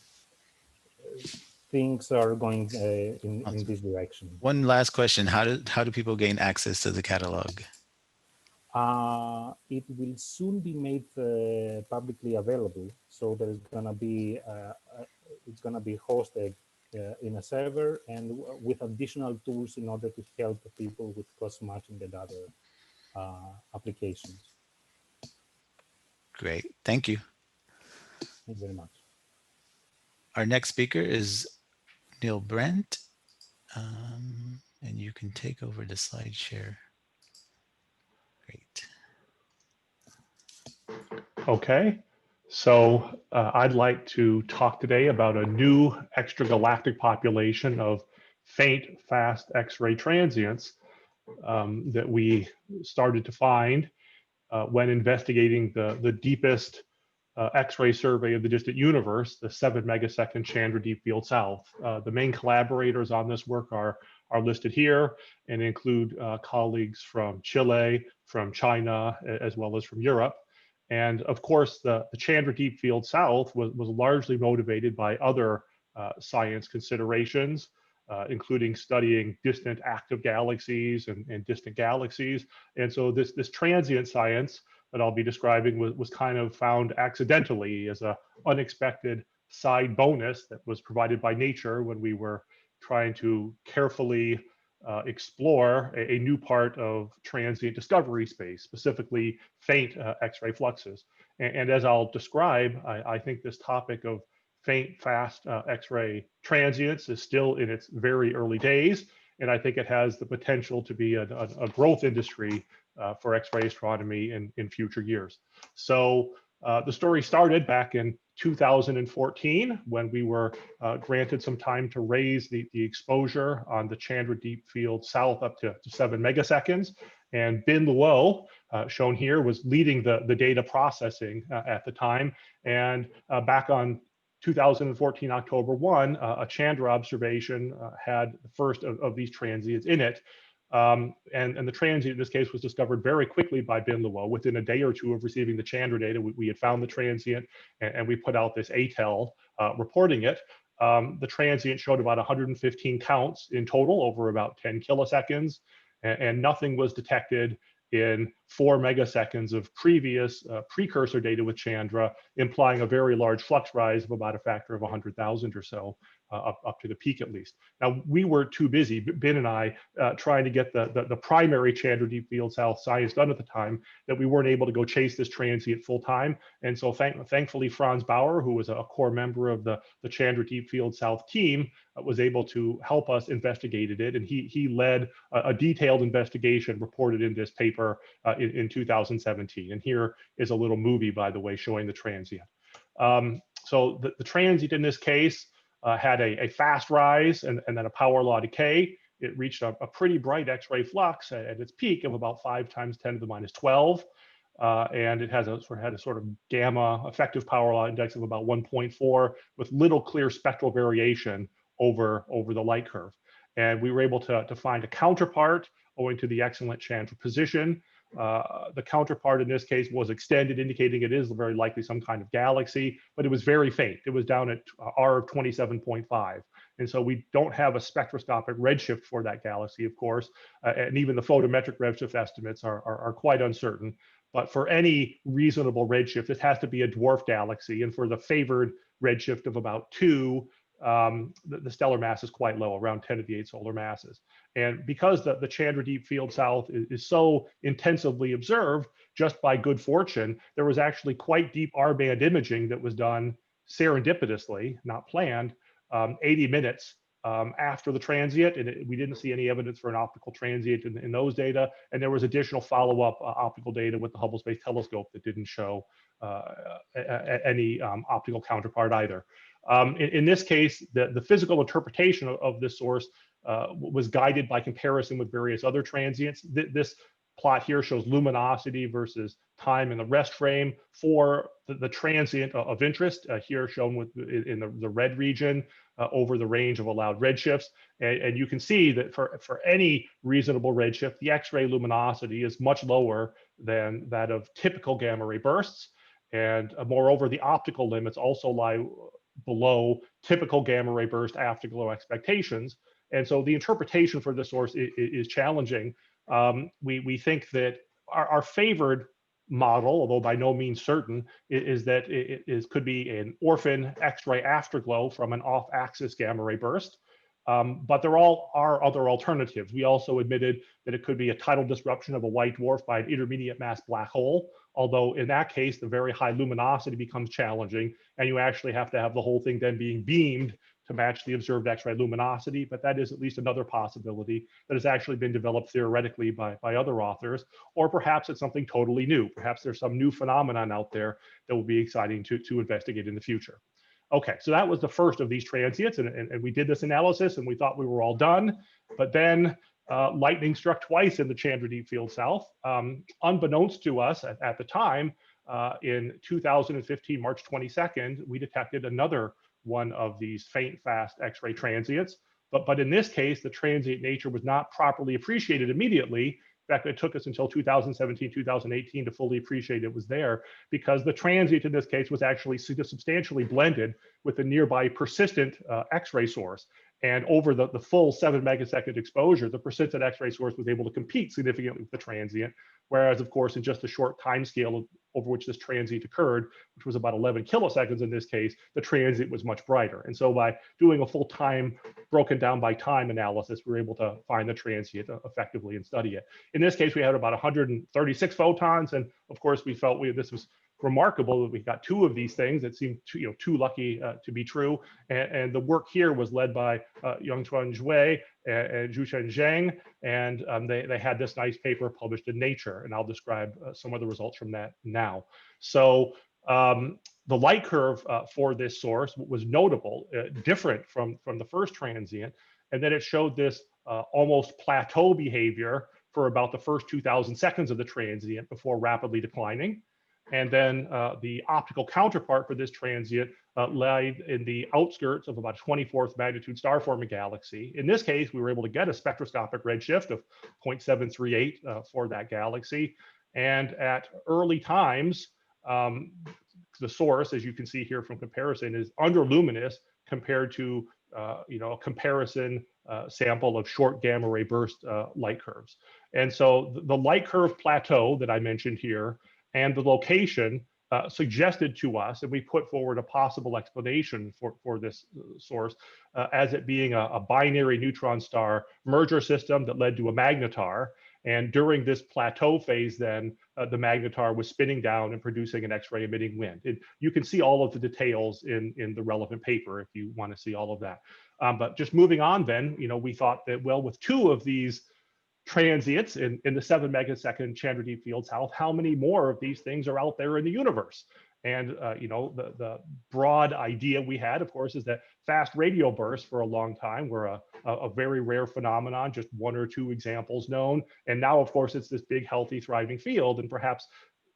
things are going in this direction. One last question: how do people gain access to the catalog? It will soon be made publicly available. So there's gonna be it's gonna be hosted in a server and with additional tools in order to help people with cross-matching and other applications. Great, thank you. Thank you very much. Our next speaker is Neil Brandt, and you can take over the slide share. Great. Okay, so I'd like to talk today about a new extragalactic population of faint, fast X-ray transients that we started to find when investigating the deepest X-ray survey of the distant universe, the 7 megasecond Chandra Deep Field South. The main collaborators on this work are listed here and include colleagues from Chile, from China, as well as from Europe. And of course, the Chandra Deep Field South was largely motivated by other science considerations, including studying distant active galaxies and distant galaxies. And so this transient science that I'll be describing was kind of found accidentally as an unexpected side bonus that was provided by nature when we were trying to carefully explore a new part of transient discovery space, specifically faint X-ray fluxes. And as I'll describe, I think this topic of faint, fast X-ray transients is still in its very early days. And I think it has the potential to be a growth industry for X-ray astronomy in future years. So the story started back in 2014 when we were granted some time to raise the exposure on the Chandra Deep Field South up to 7 megaseconds. And Bin Luo, shown here, was leading the data processing at the time. And back on 2014, October 1, a Chandra observation had the first of these transients in it. And the transient in this case was discovered very quickly by Bin Luo. Within a day or two of receiving the Chandra data, we had found the transient and we put out this ATEL reporting it. The transient showed about 115 counts in total over about 10 kiloseconds, and nothing was detected in 4 megaseconds of previous precursor data with Chandra, implying a very large flux rise of about a factor of 100,000 or so, up to the peak at least. Now, we were too busy, Bin and I, trying to get the primary Chandra Deep Field South science done at the time, that we weren't able to go chase this transient full time. And so thankfully, Franz Bauer, who was a core member of the Chandra Deep Field South team, was able to help us investigate it. And he led a detailed investigation reported in this paper in 2017. And here is a little movie, by the way, showing the transient. So the transient in this case had a fast rise and then a power law decay. It reached a pretty bright X-ray flux at its peak of about 5 times 10 to the minus 12. And it had a sort of gamma effective power law index of about 1.4 with little clear spectral variation over the light curve. And we were able to find a counterpart owing to the excellent Chandra position. The counterpart in this case was extended, indicating it is very likely some kind of galaxy, but it was very faint. It was down at R of 27.5. And so we don't have a spectroscopic redshift for that galaxy, of course, and even the photometric redshift estimates are quite uncertain. But for any reasonable redshift, it has to be a dwarf galaxy. And for the favored redshift of about 2, the stellar mass is quite low, around 10 to the 8 solar masses. And because the Chandra Deep Field South is so intensively observed, just by good fortune, there was actually quite deep R-band imaging that was done serendipitously, not planned, 80 minutes after the transient, and we didn't see any evidence for an optical transient in those data. And there was additional follow-up optical data with the Hubble Space Telescope that didn't show any optical counterpart either. In this case, the physical interpretation of this source was guided by comparison with various other transients. This plot here shows luminosity versus time in the rest frame for the transient of interest, here shown in the red region over the range of allowed redshifts. And you can see that for any reasonable redshift, the X-ray luminosity is much lower than that of typical gamma ray bursts. And moreover, the optical limits also lie below typical gamma ray burst afterglow expectations. And so the interpretation for this source is challenging. We think that our favored model, although by no means certain, is that it could be an orphan X-ray afterglow from an off-axis gamma ray burst. But there are other alternatives. We also admitted that it could be a tidal disruption of a white dwarf by an intermediate mass black hole, although in that case, the very high luminosity becomes challenging, and you actually have to have the whole thing then being beamed to match the observed X-ray luminosity. But that is at least another possibility that has actually been developed theoretically by other authors, or perhaps it's something totally new. Perhaps there's some new phenomenon out there that will be exciting to investigate in the future. Okay, so that was the first of these transients, and we did this analysis and we thought we were all done, but then lightning struck twice in the Chandra Deep Field South. Unbeknownst to us at the time, in 2015, March 22nd, we detected another one of these faint, fast X-ray transients. But in this case, the transient nature was not properly appreciated immediately. In fact, it took us until 2017, 2018 to fully appreciate it was there, because the transient in this case was actually substantially blended with the nearby persistent X-ray source. And over the full 7 megasecond exposure, the persistent X-ray source was able to compete significantly with the transient. Whereas, of course, in just a short time scale over which this transient occurred, which was about 11 kiloseconds in this case, the transient was much brighter. And so by doing a full time broken down by time analysis, we were able to find the transient effectively and study it. In this case, we had about 136 photons. And of course, we felt this was remarkable that we got 2 of these things that seemed too lucky to be true. And the work here was led by Yongchuan Zhui and Zhuchen Zhang, and they had this nice paper published in Nature, and I'll describe some of the results from that now. So the light curve for this source was notable, different from the first transient, and then it showed this almost plateau behavior for about the first 2,000 seconds of the transient before rapidly declining. And then the optical counterpart for this transient lay in the outskirts of about 24th magnitude star-forming galaxy. In this case, we were able to get a spectroscopic redshift of 0.738 for that galaxy. And at early times, the source, as you can see here from comparison, is underluminous compared to a comparison sample of short gamma ray burst light curves. And so the light curve plateau that I mentioned here and the location suggested to us, and we put forward a possible explanation for this source as it being a binary neutron star merger system that led to a magnetar. And during this plateau phase, then the magnetar was spinning down and producing an X-ray emitting wind. You can see all of the details in the relevant paper if you want to see all of that. But just moving on then, we thought that, well, with 2 of these transients in the 7 megasecond Chandra Deep Field South, how many more of these things are out there in the universe? And the broad idea we had, of course, is that fast radio bursts for a long time were a very rare phenomenon, just 1 or 2 examples known. And now, of course, it's this big, healthy, thriving field, and perhaps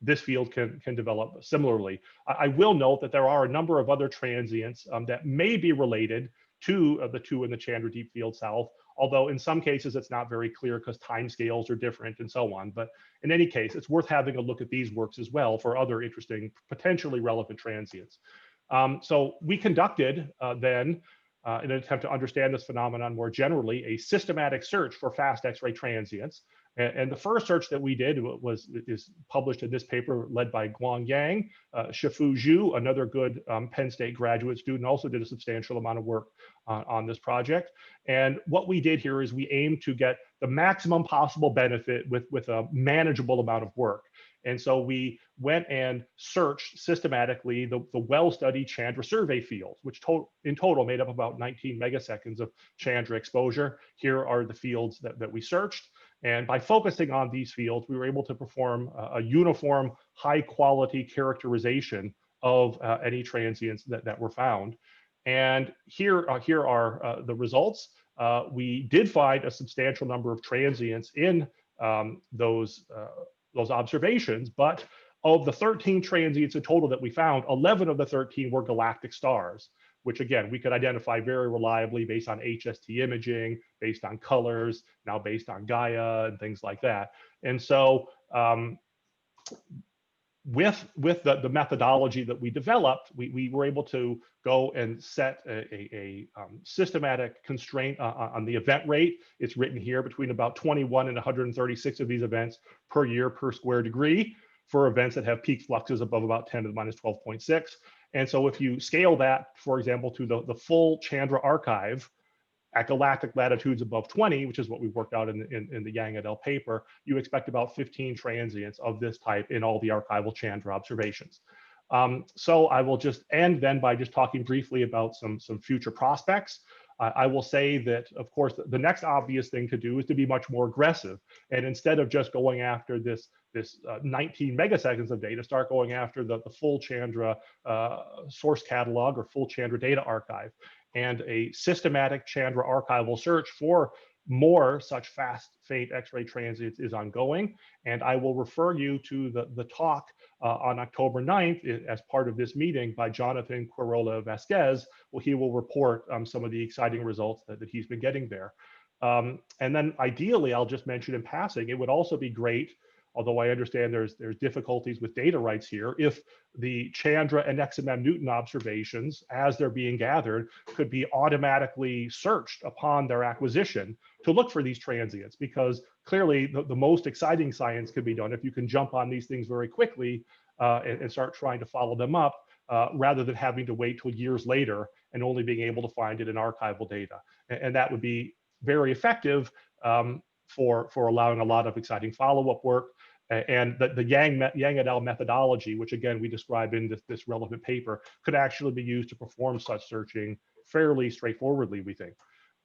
this field can develop similarly. I will note that there are a number of other transients that may be related to the 2 in the Chandra Deep Field South, although in some cases it's not very clear because time scales are different and so on. But in any case, it's worth having a look at these works as well for other interesting, potentially relevant transients. So we conducted then, in an attempt to understand this phenomenon more generally, a systematic search for fast X-ray transients. And the first search that we did is published in this paper led by Guang Yang. Shifu Zhu, another good Penn State graduate student, also did a substantial amount of work on this project. And what we did here is we aimed to get the maximum possible benefit with a manageable amount of work. And so we went and searched systematically the well-studied Chandra survey fields, which in total made up about 19 megaseconds of Chandra exposure. Here are the fields that we searched. And by focusing on these fields, we were able to perform a uniform, high-quality characterization of any transients that were found. And here are the results. We did find a substantial number of transients in those observations, but of the 13 transients in total that we found, 11 of the 13 were galactic stars, which again, we could identify very reliably based on HST imaging, based on colors, now based on Gaia and things like that. And so with the methodology that we developed, we were able to go and set a systematic constraint on the event rate. It's written here between about 21 and 136 of these events per year per square degree for events that have peak fluxes above about 10 to the minus 12.6. And so if you scale that, for example, to the full Chandra archive at galactic latitudes above 20, which is what we worked out in the Yang et al. Paper, you expect about 15 transients of this type in all the archival Chandra observations. So I will just end then by just talking briefly about some future prospects. I will say that, of course, the next obvious thing to do is to be much more aggressive. And instead of just going after this 19 megaseconds of data, start going after the full Chandra source catalog or full Chandra data archive. And a systematic Chandra archival search for more such fast, faint X-ray transients is ongoing. And I will refer you to the talk on October 9th as part of this meeting by Jonathan Quirola Vasquez, where he will report some of the exciting results that he's been getting there. And then ideally, I'll just mention in passing, it would also be great, although I understand there's difficulties with data rights here, if the Chandra and XMM Newton observations, as they're being gathered, could be automatically searched upon their acquisition to look for these transients, because clearly the most exciting science can be done if you can jump on these things very quickly and start trying to follow them up, rather than having to wait till years later and only being able to find it in archival data. And that would be very effective for allowing a lot of exciting follow-up work. And the Yang et al. Methodology, which again we describe in this relevant paper, could actually be used to perform such searching fairly straightforwardly, we think.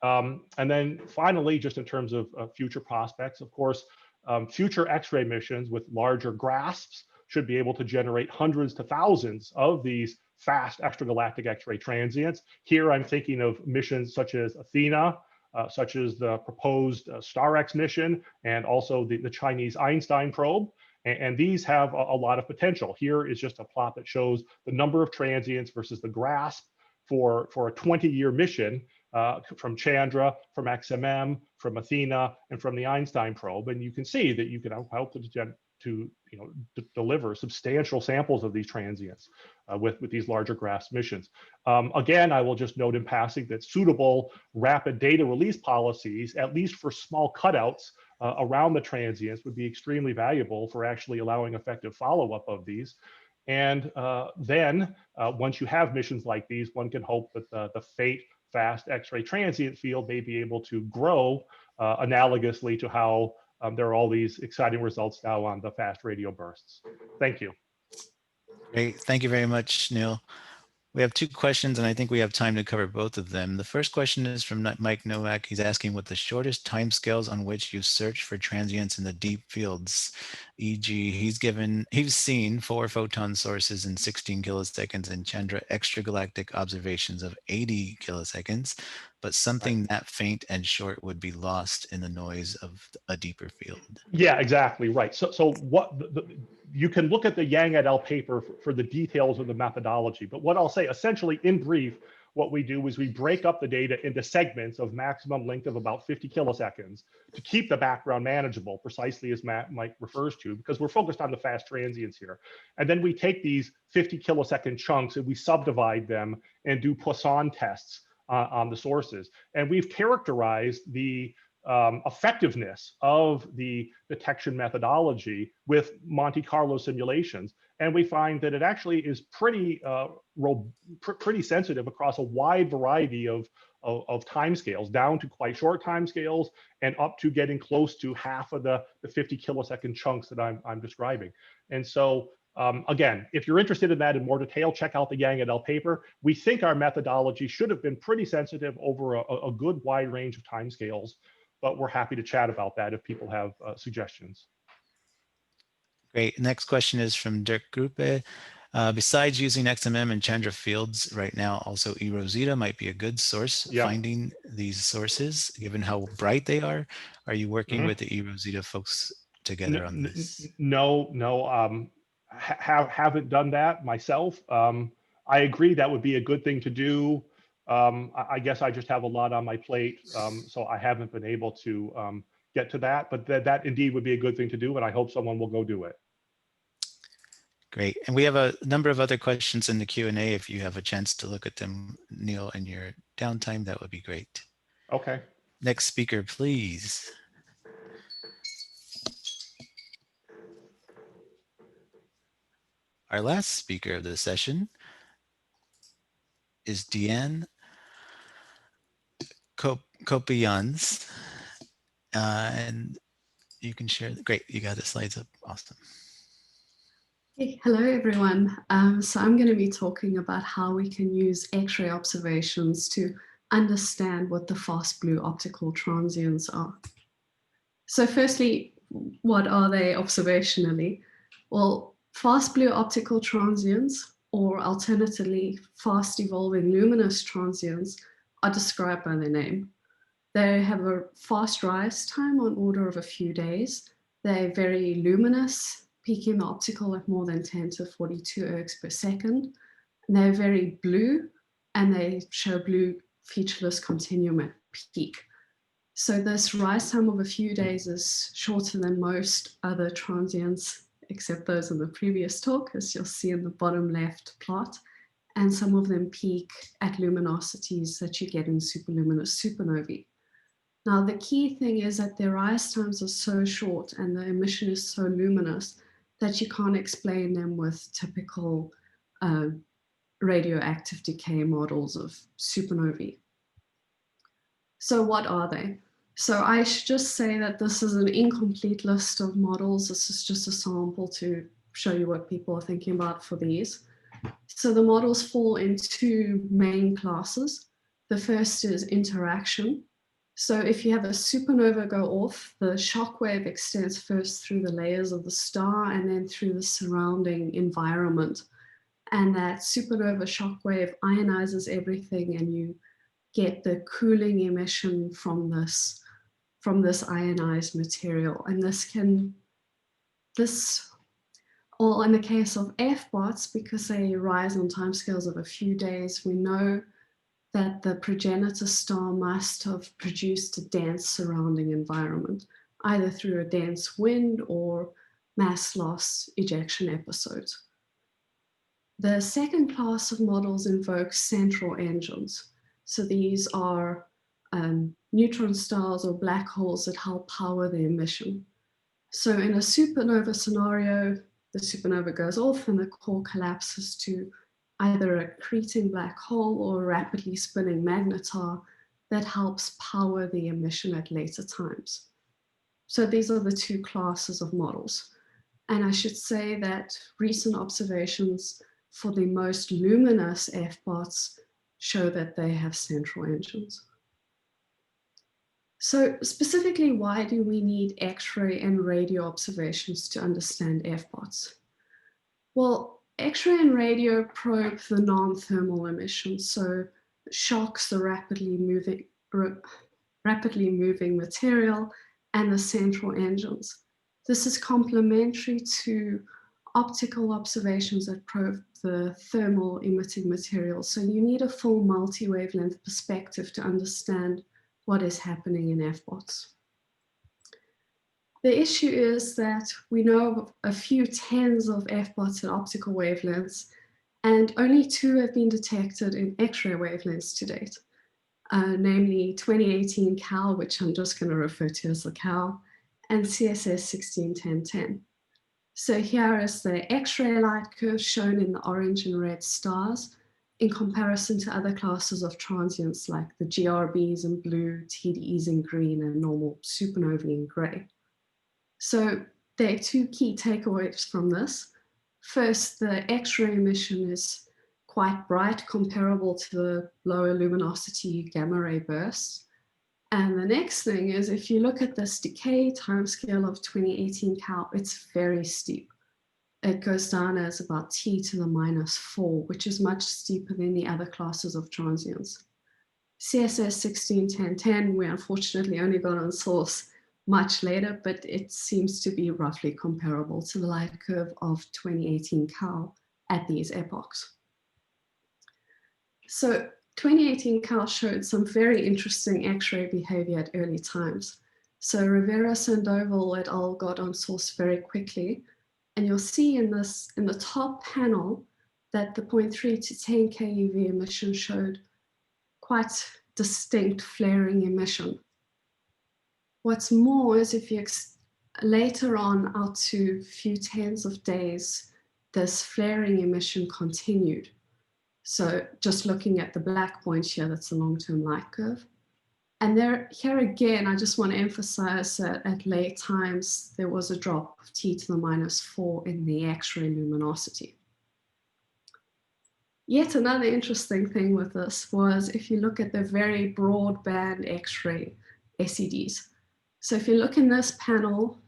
And then finally, just in terms of future prospects, of course, future X-ray missions with larger grasps should be able to generate hundreds to thousands of these fast extragalactic X-ray transients. Here I'm thinking of missions such as Athena, such as the proposed StarX mission, and also the Chinese Einstein probe. And these have a lot of potential. Here is just a plot that shows the number of transients versus the grasp for a 20-year mission from Chandra, from XMM, from Athena, and from the Einstein probe. And you can see that you can help to deliver substantial samples of these transients with these larger grasp missions. Again, I will just note in passing that suitable rapid data release policies, at least for small cutouts around the transients, would be extremely valuable for actually allowing effective follow-up of these. And then once you have missions like these, one can hope that the faint fast X-ray transient field may be able to grow analogously to how there are all these exciting results now on the fast radio bursts. Thank you. Great. Thank you very much, Niel. We have two questions, and I think we have time to cover both of them. The first question is from Mike Nowak. He's asking what the shortest timescales on which you search for transients in the deep fields, e.g. he's seen 4 photon sources in 16 kiloseconds and Chandra extragalactic observations of 80 kiloseconds, but something that faint and short would be lost in the noise of a deeper field. Yeah, exactly right. So what you can look at the Yang et al. Paper for the details of the methodology, but what I'll say essentially in brief, what we do is we break up the data into segments of maximum length of about 50 kiloseconds to keep the background manageable, precisely as Mike refers to, because we're focused on the fast transients here. And then we take these 50 kilosecond chunks and we subdivide them and do Poisson tests on the sources. And we've characterized the effectiveness of the detection methodology with Monte Carlo simulations. And we find that it actually is pretty sensitive across a wide variety of timescales, down to quite short timescales and up to getting close to half of the 50 kilosecond chunks that I'm describing. And so again, if you're interested in that in more detail, check out the Yang et al. Paper. We think our methodology should have been pretty sensitive over a good wide range of timescales, but we're happy to chat about that if people have suggestions. Great. Next question is from Dirk Gruppe. Besides using XMM and Chandra fields right now, also eRosita might be a good source. Yeah. Finding these sources, given how bright they are you working Mhm. with the eRosita folks together on this? No, haven't done that myself. I agree that would be a good thing to do. I guess I just have a lot on my plate, so I haven't been able to get to that. But that indeed would be a good thing to do, and I hope someone will go do it. Great. And we have a number of other questions in the Q&A. If you have a chance to look at them, Neil, in your downtime, that would be great. Okay. Next speaker, please. Our last speaker of the session is Deanne Coppejans. And you can share. Great, you got the slides up. Awesome. Hey, hello, everyone. So I'm going to be talking about how we can use X-ray observations to understand what the fast blue optical transients are. So firstly, what are they observationally? Well, fast blue optical transients, or alternatively, fast evolving luminous transients, are described by their name. They have a fast rise time on order of a few days. They're very luminous, peaking the optical at more than 10 to 42 ergs per second. And they're very blue, and they show blue featureless continuum at peak. So this rise time of a few days is shorter than most other transients, except those in the previous talk, as you'll see in the bottom left plot. And some of them peak at luminosities that you get in superluminous supernovae. Now, the key thing is that their rise times are so short and the emission is so luminous that you can't explain them with typical radioactive decay models of supernovae. So what are they? So I should just say that this is an incomplete list of models. This is just a sample to show you what people are thinking about for these. So the models fall in two main classes. The first is interaction. So if you have a supernova go off, the shock wave extends first through the layers of the star and then through the surrounding environment. And that supernova shock wave ionizes everything, and you get the cooling emission from this ionized material. And or in the case of F-bots, because they rise on timescales of a few days, we know that the progenitor star must have produced a dense surrounding environment, either through a dense wind or mass loss ejection episodes. The second class of models invokes central engines. So these are neutron stars or black holes that help power the emission. So in a supernova scenario, the supernova goes off and the core collapses to either a accreting black hole or a rapidly spinning magnetar that helps power the emission at later times. So these are the two classes of models. And I should say that recent observations for the most luminous F-bots show that they have central engines. So specifically, why do we need X-ray and radio observations to understand F-bots? Well, X-ray and radio probe the non-thermal emissions, so shocks, the rapidly moving material, and the central engines. This is complementary to optical observations that probe the thermal emitting material. So you need a full multi-wavelength perspective to understand what is happening in F-bots. The issue is that we know of a few tens of F-bots at optical wavelengths, and only 2 have been detected in X-ray wavelengths to date, namely 2018 CAL, which I'm just going to refer to as the CAL, and CSS 161010. So here is the X-ray light curve shown in the orange and red stars in comparison to other classes of transients like the GRBs in blue, TDEs in green, and normal supernovae in gray. So there are 2 key takeaways from this. First, the X-ray emission is quite bright, comparable to the lower luminosity gamma ray bursts. And the next thing is, if you look at this decay timescale of 2018 CAL, it's very steep. it goes down as about t to the -4, which is much steeper than the other classes of transients. CSS 161010, we unfortunately only got on source much later, but it seems to be roughly comparable to the light curve of 2018 Cal at these epochs. So 2018 Cal showed some very interesting X-ray behavior at early times. So Rivera Sandoval et al. Got on source very quickly, and you'll see in the top panel that the 0.3 to 10 keV emission showed quite distinct flaring emission. What's more is if you later on out to a few tens of days, this flaring emission continued. So just looking at the black point here, that's a long-term light curve. And here again, I just want to emphasize that at late times, there was a drop of t to the -4 in the X-ray luminosity. Yet another interesting thing with this was if you look at the very broadband X-ray SEDs. So if you look in this panel,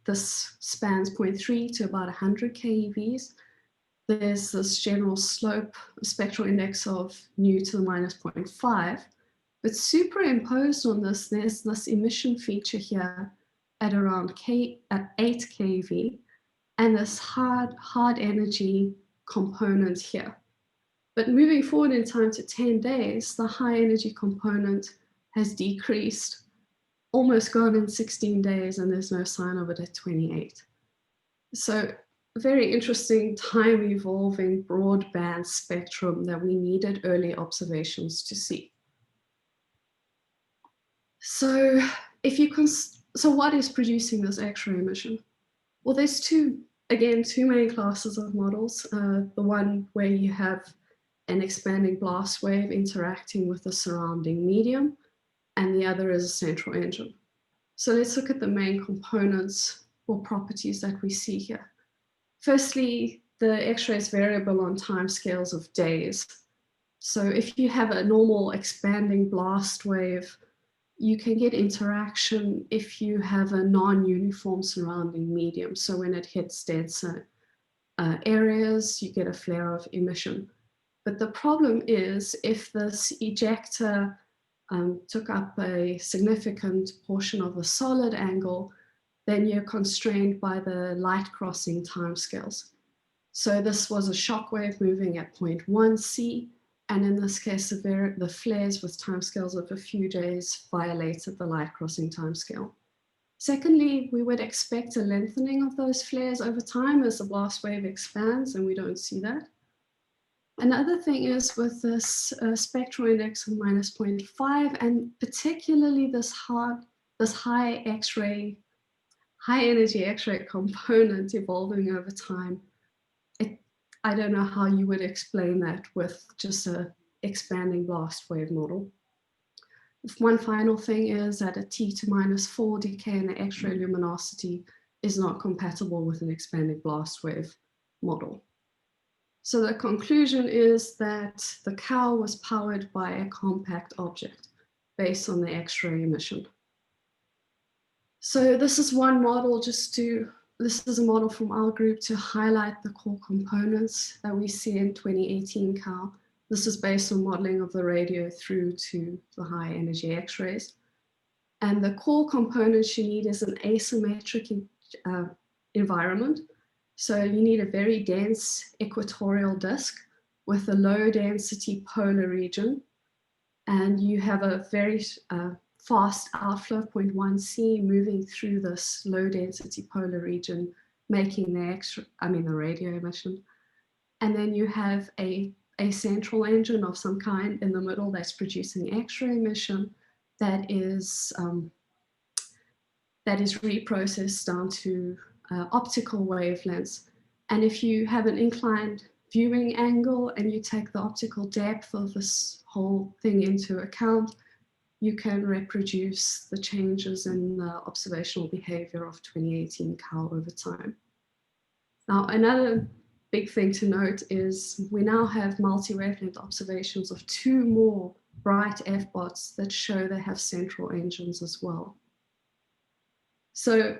this spans 0.3 to about 100 keVs. There's this general slope, spectral index of nu to the -0.5. But superimposed on this, there's this emission feature here at around 8 keV, and this hard energy component here. But moving forward in time to 10 days, the high energy component has decreased, almost gone in 16 days, and there's no sign of it at 28. So very interesting time evolving broadband spectrum that we needed early observations to see. So what is producing this X-ray emission? Well, there's two main classes of models. The one where you have an expanding blast wave interacting with the surrounding medium, and the other is a central engine. So let's look at the main components or properties that we see here. Firstly, the X-ray is variable on timescales of days. So if you have a normal expanding blast wave, you can get interaction if you have a non-uniform surrounding medium. So when it hits denser areas, you get a flare of emission. But the problem is if this ejector took up a significant portion of the solid angle, then you're constrained by the light crossing timescales. So this was a shock wave moving at 0.1 C, and in this case, the flares with timescales of a few days violated the light crossing timescale. Secondly, we would expect a lengthening of those flares over time as the blast wave expands, and we don't see that. Another thing is with this spectral index of -0.5, and particularly this high energy X-ray component evolving over time, I don't know how you would explain that with just an expanding blast wave model. One final thing is that a t to -4 decay in the X-ray luminosity is not compatible with an expanding blast wave model. So the conclusion is that the cow was powered by a compact object based on the X-ray emission. So this is one model this is a model from our group to highlight the core components that we see in 2018 Cal. This is based on modeling of the radio through to the high energy X-rays. And the core components you need is an asymmetric environment. So you need a very dense equatorial disk with a low density polar region. And you have a very fast outflow of 0.1 C moving through this low density polar region, making the radio emission. And then you have a central engine of some kind in the middle that's producing X-ray emission that is reprocessed down to optical wavelengths. And if you have an inclined viewing angle and you take the optical depth of this whole thing into account, you can reproduce the changes in the observational behavior of 2018 Cal over time. Now, another big thing to note is we now have multi-wavelength observations of 2 more bright F-bots that show they have central engines as well. So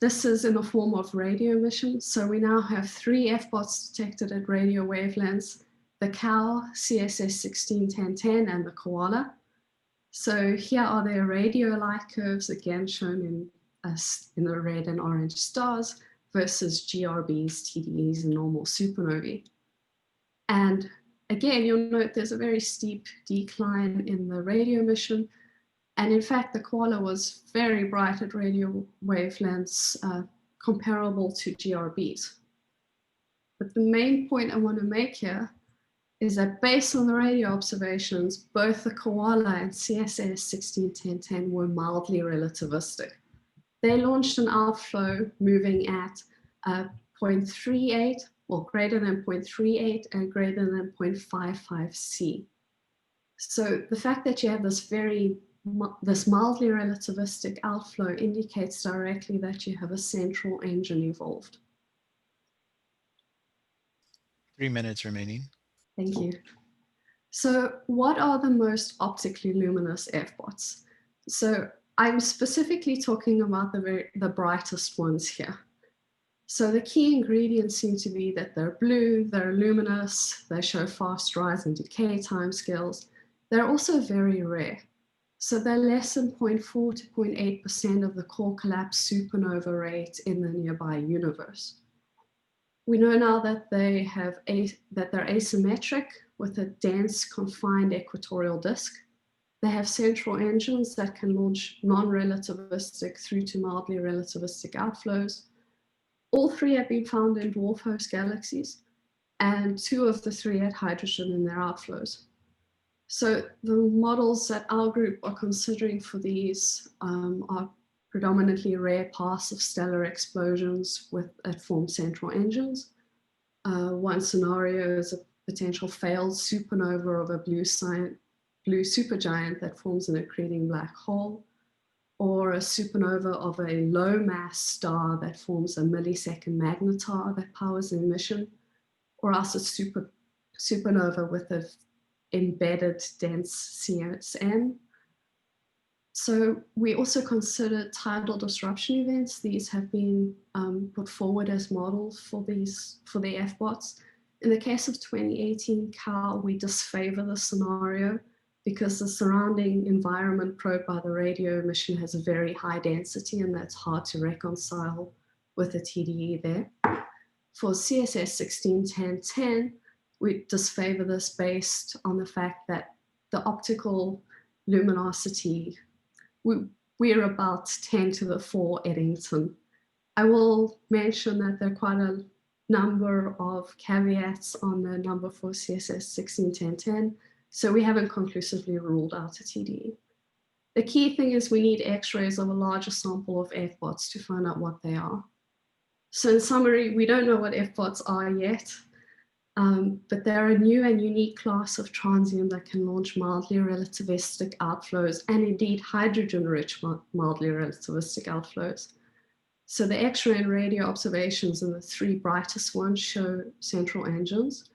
this is in the form of radio emission. So we now have 3 F-bots detected at radio wavelengths: the cow, CSS 161010, and the koala. So here are their radio light curves, again shown in the red and orange stars, versus GRBs, TDEs, and normal supernovae. And again, you'll note there's a very steep decline in the radio emission. And in fact, the koala was very bright at radio wavelengths comparable to GRBs. But the main point I want to make here is that based on the radio observations, both the koala and CSS 161010 were mildly relativistic. They launched an outflow moving at 0.38, well, greater than 0.38 and greater than 0.55 C. So the fact that you have this mildly relativistic outflow indicates directly that you have a central engine evolved. 3 minutes remaining. Thank you. So what are the most optically luminous F-bots? So I'm specifically talking about the brightest ones here. So the key ingredients seem to be that they're blue, they're luminous, they show fast rise and decay timescales. They're also very rare. So they're less than 0.4 to 0.8% of the core collapse supernova rate in the nearby universe. We know now that they're asymmetric with a dense confined equatorial disk. They have central engines that can launch non-relativistic through to mildly relativistic outflows. All 3 have been found in dwarf host galaxies, and 2 of the 3 had hydrogen in their outflows. So the models that our group are considering for these are predominantly rare paths of stellar explosions that form central engines. One scenario is a potential failed supernova of a blue supergiant that forms an accreting black hole, or a supernova of a low mass star that forms a millisecond magnetar that powers an emission, or else a supernova with an embedded dense CSN. So we also consider tidal disruption events. These have been put forward as models for the F-bots. In the case of 2018 CAL, we disfavor the scenario because the surrounding environment probed by the radio emission has a very high density, and that's hard to reconcile with the TDE there. For CSS 161010, we disfavor this based on the fact that the optical luminosity, we're about 10 to the 4 Eddington. I will mention that there are quite a number of caveats on the number for CSS 161010, so we haven't conclusively ruled out a TDE. The key thing is we need X-rays of a larger sample of F-bots to find out what they are. So in summary, we don't know what F-bots are yet, but they're a new and unique class of transient that can launch mildly relativistic outflows, and indeed hydrogen-rich mildly relativistic outflows. So the X-ray and radio observations in the 3 brightest ones show central engines,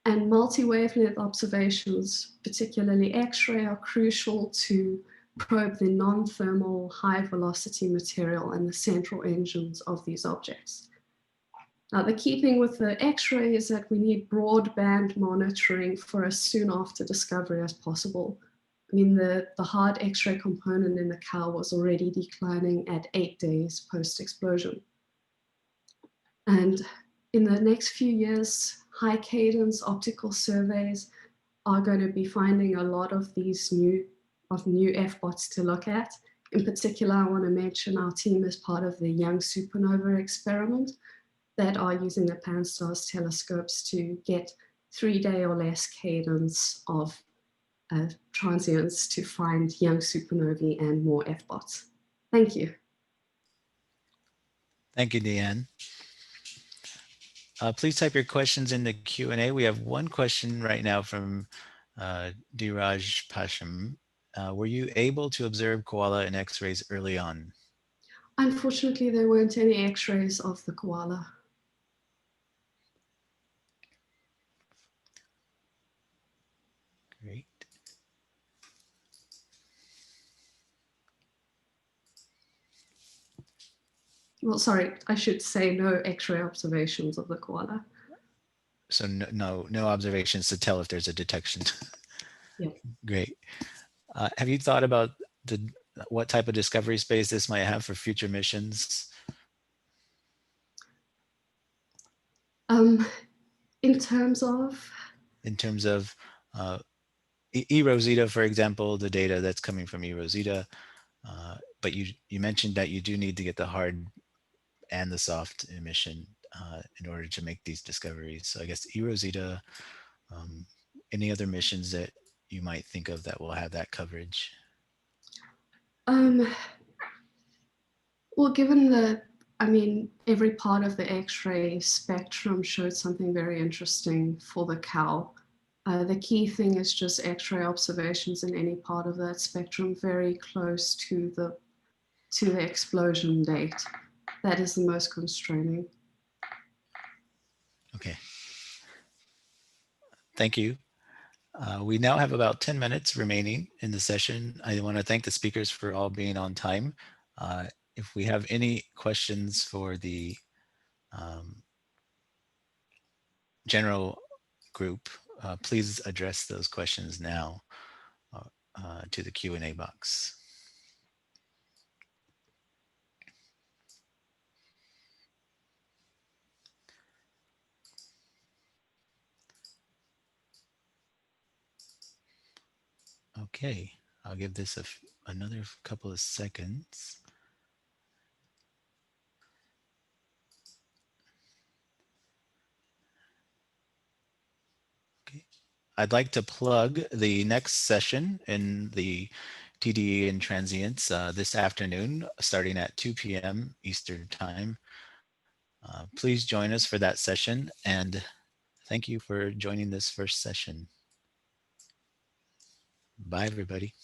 and multi-wavelength observations, particularly X-ray, are crucial to probe the non-thermal high-velocity material and the central engines of these objects. Now, the key thing with the X-ray is that we need broadband monitoring for as soon after discovery as possible. I mean, the hard X-ray component in the cow was already declining at 8 days post-explosion. And in the next few years, high cadence optical surveys are going to be finding a lot of these new F-bots to look at. In particular, I want to mention our team is part of the Young Supernova experiment that are using the Pan-STARRS telescopes to get 3-day or less cadence of transients to find young supernovae and more F-bots. Thank you. Thank you, Deanne. Please type your questions in the Q&A. We have one question right now from Diraj Pasham. Were you able to observe koala in X-rays early on? Unfortunately, there weren't any X-rays of the koala. Great. well, sorry, I should say no X-ray observations of the koala. So no observations to tell if there's a detection. Yeah. Great. Have you thought about what type of discovery space this might have for future missions? In terms of? In terms of eRosita, for example, the data that's coming from eRosita, but you mentioned that you do need to get the hard and the soft emission in order to make these discoveries. So I guess eRosita, any other missions that you might think of that will have that coverage? Well, given that, I mean, every part of the X-ray spectrum showed something very interesting for the cow. The key thing is just X-ray observations in any part of that spectrum very close to the explosion date. That is the most constraining. Okay. Thank you. We now have about 10 minutes remaining in the session. I want to thank the speakers for all being on time. If we have any questions for the general group, please address those questions now to the Q&A box. Okay, I'll give this another couple of seconds. Okay, I'd like to plug the next session in the TDE and Transients this afternoon, starting at 2 p.m. Eastern Time. Please join us for that session, and thank you for joining this first session. Bye, everybody.